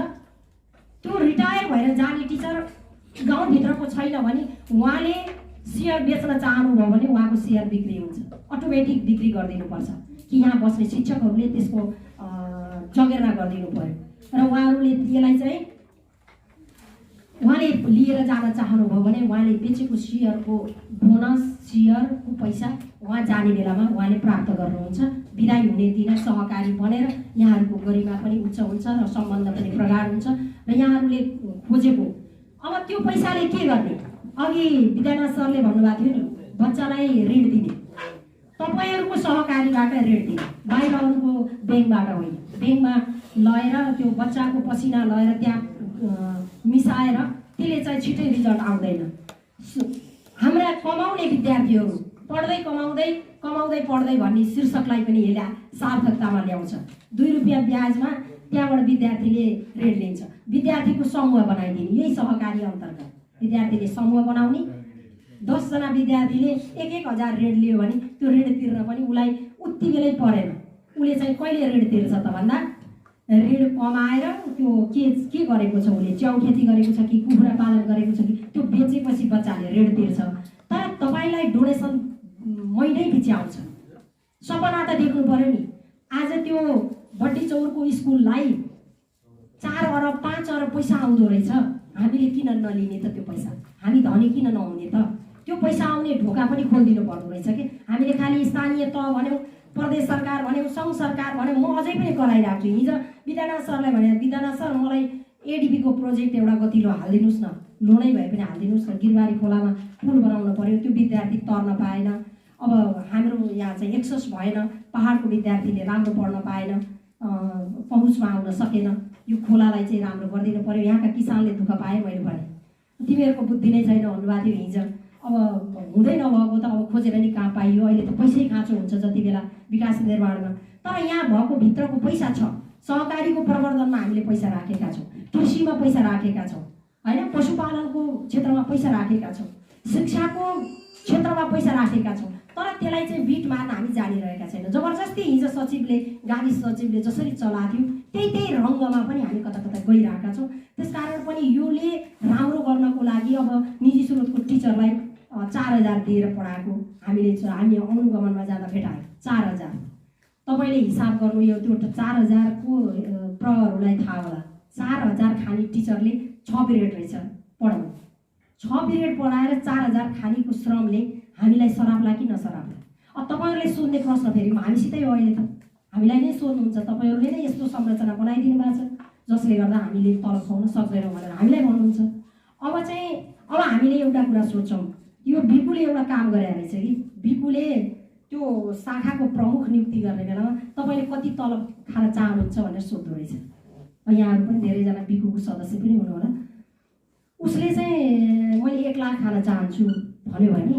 त्यो रिटायर भएर जाने टिचर गाउँभित्रको छैन भने उहाँले सेयर बेच्न चाहनुभयो भने उहाँको सेयर बिक्री हुन्छ, अटोमेटिक बिक्री गरिदिनुपर्छ कि यहाँ बस्ने शिक्षकहरूले त्यसको जगेर्ना गरिदिनु पर्यो। र उहाँहरूले यसलाई चाहिँ उहाँले लिएर जान चाहनुभयो भने उहाँले बेचेको सेयरको बोनस, सेयरको पैसा उहाँ जाने बेलामा उहाँले प्राप्त गर्नुहुन्छ। बिदाई हुने दिन सहकारी बनेर यहाँहरूको गरिमा पनि उच्च हुन्छ र सम्बन्ध पनि प्रगाढ हुन्छ र यहाँहरूले खोजेको। अब त्यो पैसाले के गर्ने? अघि विद्यानाथ सरले भन्नुभएको थियो नि, बच्चालाई ऋण दिने, तपाईँहरूको सहकारीबाट ऋण दिने, बाहिर अरूको ब्याङ्कबाट होइन। ब्याङ्कमा लगेर त्यो बच्चाको पसिना लगेर त्यहाँ मिसाएर त्यसले चाहिँ छिटै रिजल्ट आउँदैन। हाम्रा कमाउने विद्यार्थीहरू पढ्दै कमाउँदै पढ्दै भन्ने शीर्षकलाई पनि यसले सार्थकतामा ल्याउँछ। 2 रुपियाँ ब्याजमा त्यहाँबाट विद्यार्थीले ऋण लिन्छ। विद्यार्थीको समूह बनाइदिने, यही सहकारी अन्तर्गत विद्यार्थीले समूह बनाउने। 10 जना विद्यार्थीले 1,000 ऋण लियो भने त्यो ऋण तिर्न पनि उसलाई उति बेलै परेन। उसले चाहिँ कहिले ऋण तिर्छ त भन्दा ऋण कमाएर त्यो के गरेको छ, उसले च्याउ खेती गरेको छ कि कुखुरा पालन गरेको छ कि त्यो बेचेपछि बच्चाले ऋण तिर्छ। तर तपाईँलाई डोनेसन महिनैपछि आउँछ। सपना त देख्नु पर्यो नि। आज त्यो बड्डी चौरको स्कुललाई 4 अरब 5 अरब पैसा आउँदो रहेछ। हामीले किन नलिने त त्यो पैसा? हामी धनी किन नहुने त? त्यो पैसा आउने ढोका पनि खोलिदिनु पर्दो रहेछ कि हामीले खालि स्थानीय तह भन्यौँ, प्रदेश सरकार भन्यौँ, सङ्घ सरकार भन्यौँ। म अझै पनि कराइरहेको छु। हिजो विद्यानाथ सरलाई भने, विद्यानाथ सर मलाई एडिबीको प्रोजेक्ट एउटा गतिलो हालिदिनुहोस् न, लोनै भए पनि हालिदिनुहोस् न। गिरबारी खोलामा पुल बनाउनु पर्यो, त्यो विद्यार्थी तर्न पाएन। अब हाम्रो यहाँ चाहिँ एक्सेस भएन, पहाडको विद्यार्थीले राम्रो पढ्न पाएन, पहुँचमा आउन सकेन। यो खोलालाई चाहिँ राम्रो गरिदिनु पर्यो। यहाँका किसानले दुःख पाए। मैले भने तिमीहरूको बुद्धि नै छैन भन्नुभएको थियो हिजो। अब हुँदै नभएको त अब खोजेर नि कहाँ पाइयो? अहिले त पैसै खाँचो हुन्छ जति बेला विकास निर्माणमा। तर यहाँ भएको भित्रको पैसा छ। सहकारीको प्रवर्धनमा हामीले पैसा राखेका छौँ, कृषिमा पैसा राखेका छौँ होइन, पशुपालनको क्षेत्रमा पैसा राखेका छौँ, शिक्षाको क्षेत्रमा पैसा राखेका छौँ, तर त्यसलाई चाहिँ बिट मार्न हामी जानिरहेका छैनौँ। जबरजस्ती हिजो सचिवले गाविस सचिवले जसरी चलाएको थियो त्यही रङ्गमा पनि हामी कता कता गइरहेका छौँ। त्यसकारण पनि योले राम्रो गर्नको लागि अब निजी स्रोतको टिचरलाई 4000 दिएर पढाएको हामी अनुगमनमा जाँदा भेटायौँ। 4000 तपाईँले हिसाब गर्नु, यो त्यो 4000 को प्रहरुलाई थाहा होला। 4000 खाने टिचरले 6 पिरियड रहेछ पढाउनु। 6 पिरियड पढाएर 4000 खानेको श्रमले हामीलाई सराप्ला कि नसराप्ला? अब तपाईँहरूले सोध्ने प्रश्न फेरि हामीसितै हो। अहिले त हामीलाई नै सोध्नुहुन्छ, तपाईँहरूले नै यस्तो संरचना बनाइदिनु भएको छ जसले गर्दा हामीले तलब खुवाउन सक्दैनौँ भनेर हामीलाई भन्नुहुन्छ। अब हामीले एउटा कुरा सोच्छौँ, यो बिपुले एउटा काम गरे रहेछ कि बिपुले त्यो शाखाको प्रमुख नियुक्ति गर्ने बेलामा तपाईँले कति तलब खान चाहनुहुन्छ भनेर सोध्दो रहेछ। यहाँहरू पनि धेरैजना बिकुको सदस्य पनि हुनुहोला। उसले चाहिँ मैले 1 लाख खान चाहन्छु भन्यो भने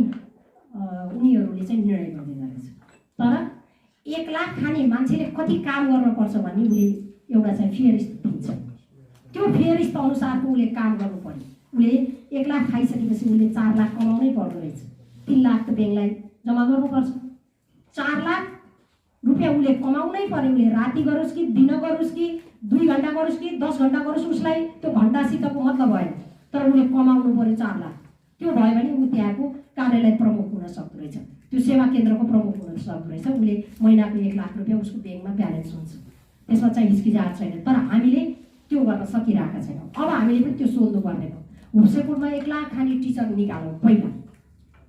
उनीहरूले चाहिँ निर्णय गर्दैन रहेछ। तर 1 लाख खाने मान्छेले कति काम गर्नुपर्छ भन्ने उसले एउटा चाहिँ फेयरिस्ट दिन्छ। त्यो फेयरिस्ट अनुसारको उसले काम गर्नु पर्यो। उसले 1 लाख खाइसकेपछि उसले 4 लाख कमाउनै पर्दो रहेछ। 3 लाख त ब्याङ्कलाई जम्मा गर्नुपर्छ। 4 लाख रुपियाँ उसले कमाउनै पर्यो। उसले राति गरोस् कि दिन गरोस् कि 2 घन्टा गरोस् कि 10 घन्टा गरोस्, उसलाई त्यो घन्टासितको मतलब भएन, तर उसले कमाउनु पर्यो 4 लाख। त्यो भयो भने ऊ त्यहाँको कार्यालय प्रमुख हुन सक्दो रहेछ, त्यो सेवा केन्द्रको प्रमुख हुन सक्दो रहेछ। उसले महिनाको 1 लाख रुपियाँ उसको ब्याङ्कमा ब्यालेन्स हुन्छ, त्यसमा चाहिँ हिचकिचाहट छैन। तर हामीले त्यो गर्न सकिरहेका छैनौँ। अब हामीले पनि त्यो सोध्नु पर्ने भयो। हुसेकोटमा 1 लाख खाने टिचर निकालौँ पहिला,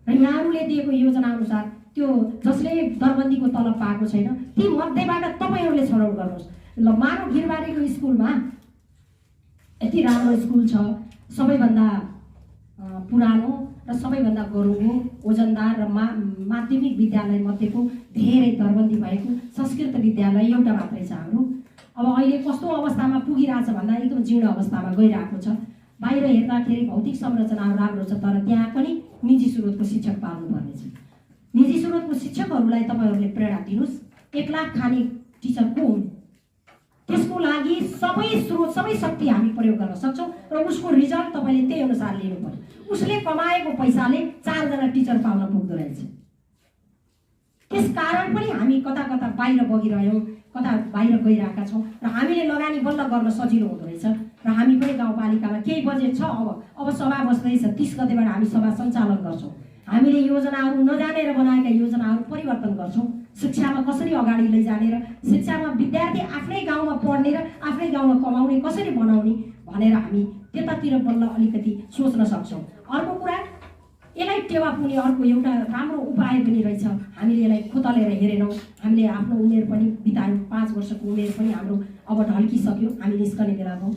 र यहाँहरूले दिएको योजना अनुसार त्यो जसले दरबन्दीको तलब पाएको छैन ती मध्येबाट तपाईँहरूले छनौट गर्नुहोस्। ल मानव गिरबारीको स्कुलमा यति राम्रो स्कुल छ, सबैभन्दा पुरानो र सबैभन्दा गरुङो ओजनदार र माध्यमिक विद्यालय मध्येको धेरै दरबन्दी भएको संस्कृत विद्यालय एउटा मात्रै छ हाम्रो। अब अहिले कस्तो अवस्थामा पुगिरहेछ भन्दा एकदम जीर्ण अवस्थामा गइरहेको छ। बाहिर हेर्दाखेरि भौतिक संरचनाहरू राम्रो छ, तर त्यहाँ पनि निजी स्रोतको शिक्षक पाल्नुपर्ने छ। निजी स्रोतको शिक्षकहरूलाई तपाईँहरूले प्रेरणा दिनुहोस्। 1 लाख खाने टिचर को हुन् त्यसको लागि सबै स्रोत सबै शक्ति हामी प्रयोग गर्न सक्छौँ र उसको रिजल्ट तपाईँले त्यही अनुसार लिनु पर्यो। उसले कमाएको पैसाले 4 जना टिचर पाउन पुग्दो रहेछ। त्यसकारण पनि हामी कता कता बाहिर बगिरह्यौँ, कता बाहिर गइरहेका छौँ र हामीले लगानी बल्ल गर्न सजिलो हुँदो रहेछ। र हामी पनि गाउँपालिकामा केही बजेट छ, अब सभा बस्दैछ, 30 गतेबाट हामी सभा सञ्चालन गर्छौँ। हामीले योजनाहरू नजानेर बनाएका योजनाहरू परिवर्तन गर्छौँ। शिक्षामा कसरी अगाडि लैजाने र शिक्षामा विद्यार्थी आफ्नै गाउँमा पढ्ने र आफ्नै गाउँमा कमाउने कसरी बनाउने भनेर हामी त्यतातिर बल्ल अलिकति सोच्न सक्छौँ। अर्को कुरा, यसलाई टेवा पुग्ने अर्को एउटा राम्रो उपाय पनि रहेछ। हामीले यसलाई खोतलेर हेरेनौँ। हामीले आफ्नो उमेर पनि बितायौँ, 5 वर्षको उमेर पनि हाम्रो अब ढल्किसक्यो। हामी निस्कने बेला भयौँ।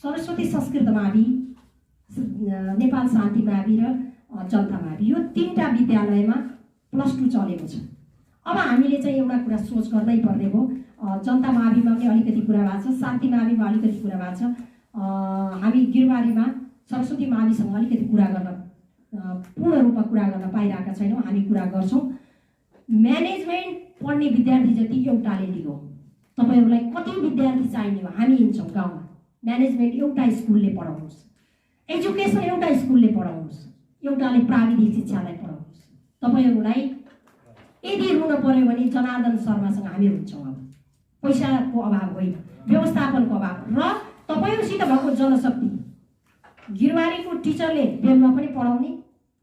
सरस्वती संस्कृत मावि, नेपाल शान्ति मावि र जनता मावि, यो 3टा विद्यालयमा +2 चलेको छ। अब हामीले चाहिँ एउटा कुरा सोच गर्नै पर्ने हो। जनता माविमा पनि अलिकति कुरा भएको छ, शान्ति माविमा अलिकति कुरा भएको छ। हामी गिरबारीमा सरस्वती माविसँग अलिकति कुरा गर्न पूर्ण रूपमा कुरा गर्न पाइरहेका छैनौँ। हामी कुरा गर्छौँ। म्यानेजमेन्ट पढ्ने विद्यार्थी जति एउटाले लिगौँ। तपाईँहरूलाई कति विद्यार्थी चाहिने हो? हामी हिँड्छौँ गाउँमा। म्यानेजमेन्ट एउटा स्कुलले पढाउनुहोस्, एजुकेसन एउटा स्कुलले पढाउनुहोस्, एउटाले प्राविधिक शिक्षालाई पढाउनुहोस्। तपाईँहरूलाई यदि रुन पर्यो भने जनार्दन शर्मासँग हामी हुन्छौँ। अब पैसाको अभाव होइन, व्यवस्थापनको अभाव र तपाईँहरूसित भएको जनशक्ति। गिरवारीको टिचरले बेलुवा पनि पढाउने,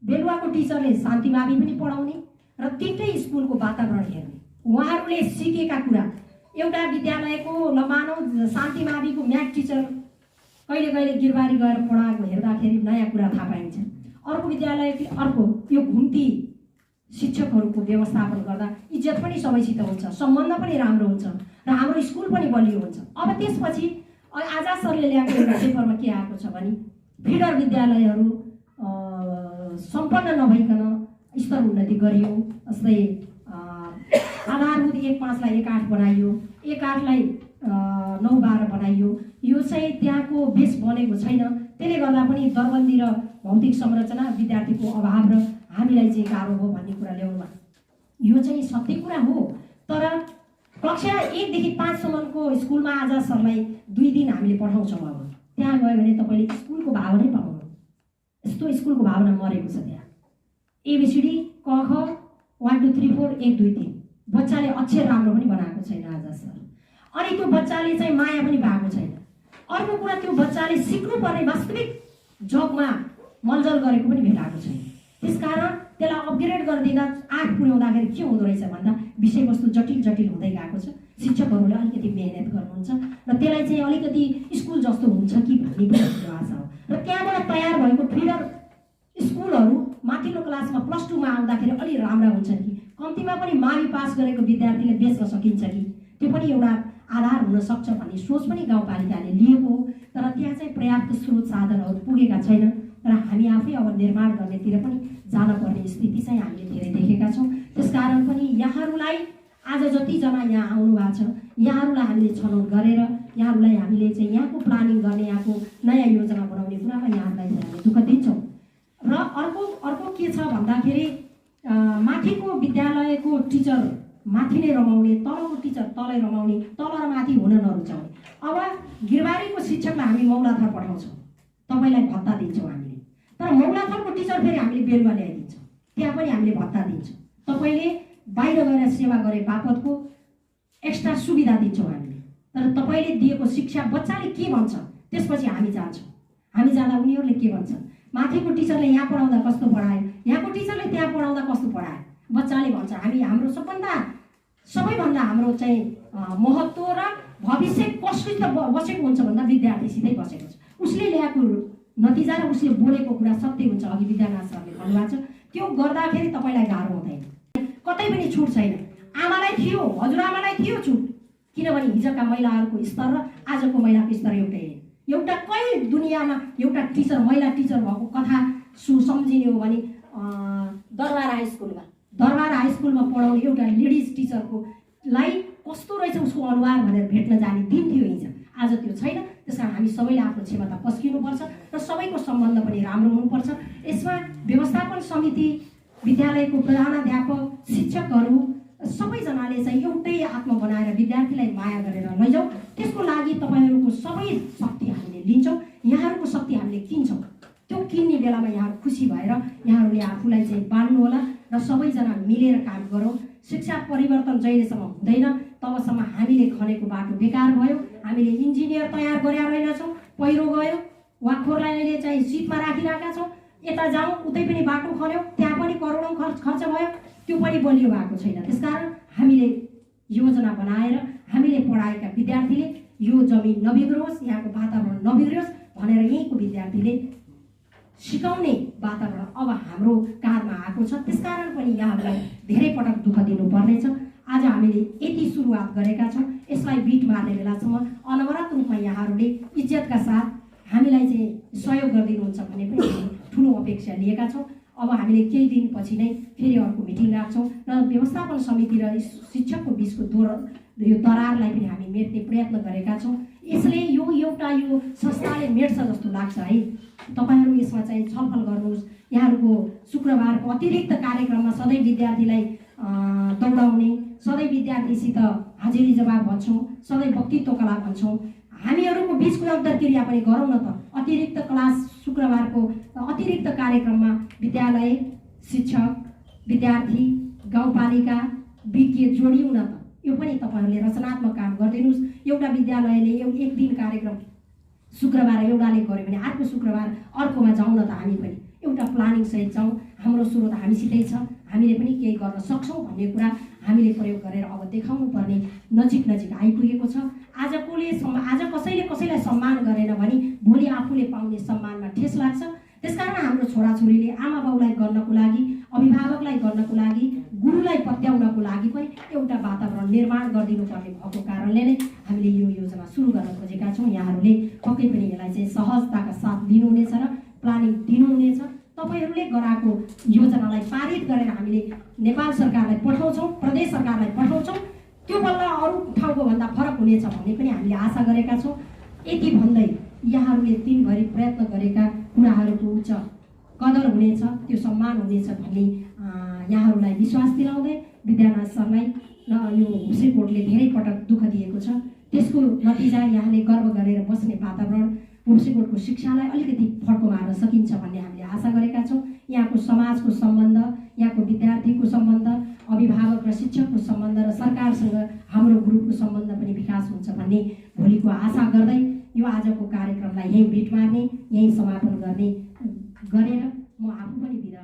बेलुवाको टिचरले शान्ति मावि पनि पढाउने र 3टै स्कुलको वातावरण हेर्ने। उहाँहरूले सिकेका कुरा, एउटा विद्यालयको मानव शान्ति माविको म्याथ टिचर कहिले कहिले गिरबारी गएर पढाएको हेर्दाखेरि नयाँ कुरा थाहा पाइन्छ। अर्को विद्यालयले अर्को, यो घुम्ती शिक्षकहरूको व्यवस्थापन गर्दा इज्जत पनि सबैसित हुन्छ, सम्बन्ध पनि राम्रो हुन्छ र हाम्रो स्कुल पनि बलियो हुन्छ। अब त्यसपछि आजाद सरले ल्याएको एउटा पेपरमा के आएको छ भने फिडर विद्यालयहरू सम्पन्न नभइकन स्तर उन्नति गरियो। जस्तै आधारभूत 1.5 लाई 1.8 बनाइयो, 1.8 लाई 9-12 बनाइयो। यो चाहिँ त्यहाँको बेस बनेको छैन। त्यसले गर्दा पनि दरबन्दी र भौतिक संरचना, विद्यार्थीको अभाव र हामीलाई चाहिँ गाह्रो हो भन्ने कुरा ल्याउनुमा यो चाहिँ सत्य कुरा हो। तर कक्षा 1 देखि 5 सम्मको स्कुलमा आजाद सरलाई 2 दिन हामीले पठाउँछौँ। अब त्यहाँ गयो भने तपाईँले स्कुलको भाव नै पाउनु। त्यस्तो स्कुलको भावना मरेको छ त्यहाँ। एबिसिडी क ख 1 2 3 4 1 2 3 बच्चाले अक्षर राम्रो पनि बनाएको छैन आज सर। अनि त्यो बच्चाले चाहिँ माया पनि पाएको छैन। अर्को कुरा त्यो बच्चाले सिक्नुपर्ने वास्तविक जबमा मलजल गरेको पनि भेटाएको छैन। त्यसकारण त्यसलाई अपग्रेड गरिदिँदा 8 पुर्याउँदाखेरि के हुँदो रहेछ भन्दा विषयवस्तु जटिल जटिल हुँदै गएको छ। शिक्षकहरूले अलिकति मेहनत गर्नुहुन्छ र त्यसलाई चाहिँ अलिकति स्कुल जस्तो हुन्छ कि भन्ने पनि हाम्रो आशा हो। र त्यहाँबाट तयार भएको फिडर स्कुलहरू माथिल्लो क्लासमा +2 मा आउँदाखेरि अलि राम्रा हुन्छन् कि कम्तीमा पनि मावि पास गरेको विद्यार्थीले बेच्न सकिन्छ कि त्यो पनि एउटा आधार हुन सक्छ भन्ने सोच पनि गाउँपालिकाले लिएको हो। तर त्यहाँ चाहिँ पर्याप्त स्रोत साधनहरू पुगेका छैन र हामी आफै अब निर्माण गर्नेतिर पनि जानुपर्ने स्थिति चाहिँ हामीले धेरै देखेका छौँ। त्यसकारण पनि यहाँहरूलाई आज जतिजना यहाँ आउनु भएको छ यहाँहरूलाई हामीले छनौट गरेर यहाँहरूलाई हामीले चाहिँ यहाँको प्लानिङ गर्ने यहाँको नयाँ योजना बनाउने कुरामा यहाँहरूलाई चाहिँ हामी दुःख दिन्छौँ। र अर्को के छ भन्दाखेरि माथिको विद्यालयको टिचर माथि नै रमाउने, तलको टिचर तलै रमाउने, तल र माथि हुन नरुचाउने। अब गिरबारीको शिक्षकलाई हामी मौलाथर पठाउँछौँ, तपाईँलाई भत्ता दिन्छौँ हामीले। तर मौलाथरको टिचर फेरि हामीले बेलुका ल्याइदिन्छौँ, त्यहाँ पनि हामीले भत्ता दिन्छौँ। तपाईँले बाहिर गएर सेवा गरे बापतको एक्स्ट्रा सुविधा दिन्छौँ हामीले। तर तपाईँले दिएको शिक्षा बच्चाले के भन्छ त्यसपछि हामी जान्छौँ। हामी जाँदा उनीहरूले के भन्छन्, माथिको टिचरले यहाँ पढाउँदा कस्तो पढायो, यहाँको टिचरले त्यहाँ पढाउँदा कस्तो पढायो, बच्चाले भन्छ। हामी हाम्रो सबैभन्दा हाम्रो चाहिँ महत्त्व र भविष्य कसले बसेको हुन्छ भन्दा विद्यार्थीसितै बसेको छ। उसले ल्याएको नतिजा र उसले बोलेको कुरा सत्य हुन्छ। अघि विद्यानाथ सरले भन्नुभएको छ त्यो गर्दाखेरि तपाईँलाई गाह्रो हुँदैन, कतै पनि छुट छैन। आमालाई थियो, हजुरआमालाई थियो छुट, किनभने हिजोका महिलाहरूको स्तर र आजको महिलाको स्तर एउटै हो। एउटा कहीँ दुनियाँमा एउटा टिचर महिला टिचर भएको कथा सम्झिने हो भने दरबार हाई स्कुलमा पढाउने एउटा लेडिज टिचरको लाई कस्तो रहेछ उसको अनुहार भनेर भेट्न जाने दिन थियो हिजो। आज त्यो छैन। त्यसकारण हामी सबैले आफ्नो क्षमता पस्किनुपर्छ र सबैको सम्बन्ध पनि राम्रो हुनुपर्छ। यसमा व्यवस्थापन समिति, विद्यालयको प्रधानाध्यापक, शिक्षकहरू सबैजनाले चाहिँ एउटै आत्मा बनाएर विद्यार्थीलाई माया गरेर लैजाउँ। त्यसको लागि तपाईँहरूको सबै शक्ति हामीले लिन्छौँ, यहाँहरूको शक्ति हामीले किन्छौँ। त्यो किन्ने बेलामा यहाँहरू खुसी भएर यहाँहरूले आफूलाई चाहिँ बाँड्नु होला र सबैजना मिलेर काम गरौँ। शिक्षा परिवर्तन जहिलेसम्म हुँदैन तबसम्म हामीले खनेको बाटो बेकार भयो। हामीले इन्जिनियर तयार गरेर रहेनछौँ, पहिरो गयो, वाखोरलाई अहिले चाहिँ सिटमा राखिरहेका छौँ, यता जाउँ उतै पनि बाटो खन्यौँ, त्यहाँ पनि करोडौँ खर्च भयो, त्यो पनि बलियो भएको छैन। त्यसकारण हामीले योजना बनाएर हामीले पढाएका विद्यार्थीले यो जमिन नबिग्रोस्, यहाँको वातावरण नबिग्रोस् भनेर यहीँको विद्यार्थीले सिकाउने वातावरण अब हाम्रो काँधमा आएको छ। त्यसकारण पनि यहाँहरूलाई धेरै पटक दुःख दिनुपर्नेछ। आज हामीले यति सुरुवात गरेका छौँ, यसलाई बिट मार्ने बेलासम्म अनवरत रूपमा यहाँहरूले इज्जतका साथ हामीलाई चाहिँ सहयोग गरिदिनुहुन्छ भन्ने पनि ठुलो अपेक्षा लिएका छौँ। अब हामीले केही दिनपछि नै फेरि अर्को मिटिङ राख्छौँ र व्यवस्थापन समिति र शिक्षकको बिचको यो दरारलाई पनि हामी मेट्ने प्रयत्न गरेका छौँ। यसले यो संस्थाले मेट्छ जस्तो लाग्छ है। तपाईँहरू यसमा चाहिँ छलफल गर्नुहोस्। यहाँहरूको शुक्रबारको अतिरिक्त कार्यक्रममा सधैँ विद्यार्थीलाई दौडाउने, सधैँ विद्यार्थीसित हाजिरी जवाब भन्छौँ, सधैँ वक्तित्व कला भन्छौँ। हामीहरूको बिचको अन्तर्क्रिया पनि गरौँ न त। अतिरिक्त क्लास शुक्रबारको अतिरिक्त कार्यक्रममा विद्यालय, शिक्षक, विद्यार्थी, गाउँपालिका बिचले जोडिउँ न त। यो पनि तपाईँहरूले रचनात्मक काम गरिदिनुहोस्। एउटा विद्यालयले एक दिन कार्यक्रम शुक्रबार एउटाले गर्यो भने अर्को शुक्रबार अर्कोमा जाउँ न त। हामी पनि एउटा प्लानिङ सहित जाउँ। हाम्रो स्रोत हामीसितै छ, हामीले पनि केही गर्न सक्छौँ भन्ने कुरा हामीले प्रयोग गरेर अब देखाउनु पर्ने नजिक आइपुगेको छ। आज कसैले कसैलाई सम्मान गरेन भने भोलि आफूले पाउने सम्मानमा ठेस लाग्छ। त्यसकारण हाम्रो छोराछोरीले आमा बाउलाई गर्नको लागि, अभिभावकलाई गर्नको लागि, गुरुलाई पत्याउनको लागि पनि एउटा वातावरण निर्माण गरिदिनुपर्ने भएको कारणले नै हामीले यो योजना सुरु गर्न खोजेका छौँ। यहाँहरूले पक्कै पनि यसलाई चाहिँ सहजताका साथ लिनुहुनेछ र प्लानिङ दिनुहुनेछ। तपाईँहरूले गराएको योजनालाई पारित गरेर हामीले नेपाल सरकारलाई पठाउँछौँ, प्रदेश सरकारलाई पठाउँछौँ। त्यो बल्ल अरू ठाउँको भन्दा फरक हुनेछ भन्ने पनि हामीले आशा गरेका छौँ। यति भन्दै यहाँहरूले दिनभरि प्रयत्न गरेका कुराहरूको उच्च कदर हुनेछ, त्यो सम्मान हुनेछ भन्ने यहाँहरूलाई विश्वास दिलाउँदै विद्यानाथ सरलाई यो हुसेकोटले धेरै पटक दुःख दिएको छ, त्यसको नतिजा यहाँले गर्व गरेर बस्ने वातावरण कोशीकोटको शिक्षालाई अलिकति फड्को मार्न सकिन्छ भन्ने हामीले आशा गरेका छौँ। यहाँको समाजको सम्बन्ध, यहाँको विद्यार्थीको सम्बन्ध, अभिभावक र शिक्षकको सम्बन्ध र सरकारसँग हाम्रो ग्रुपको सम्बन्ध पनि विकास हुन्छ भन्ने भोलिको आशा गर्दै यो आजको कार्यक्रमलाई यहीँ बिट मार्ने, यहीँ समापन गरेर म आफू पनि बिदा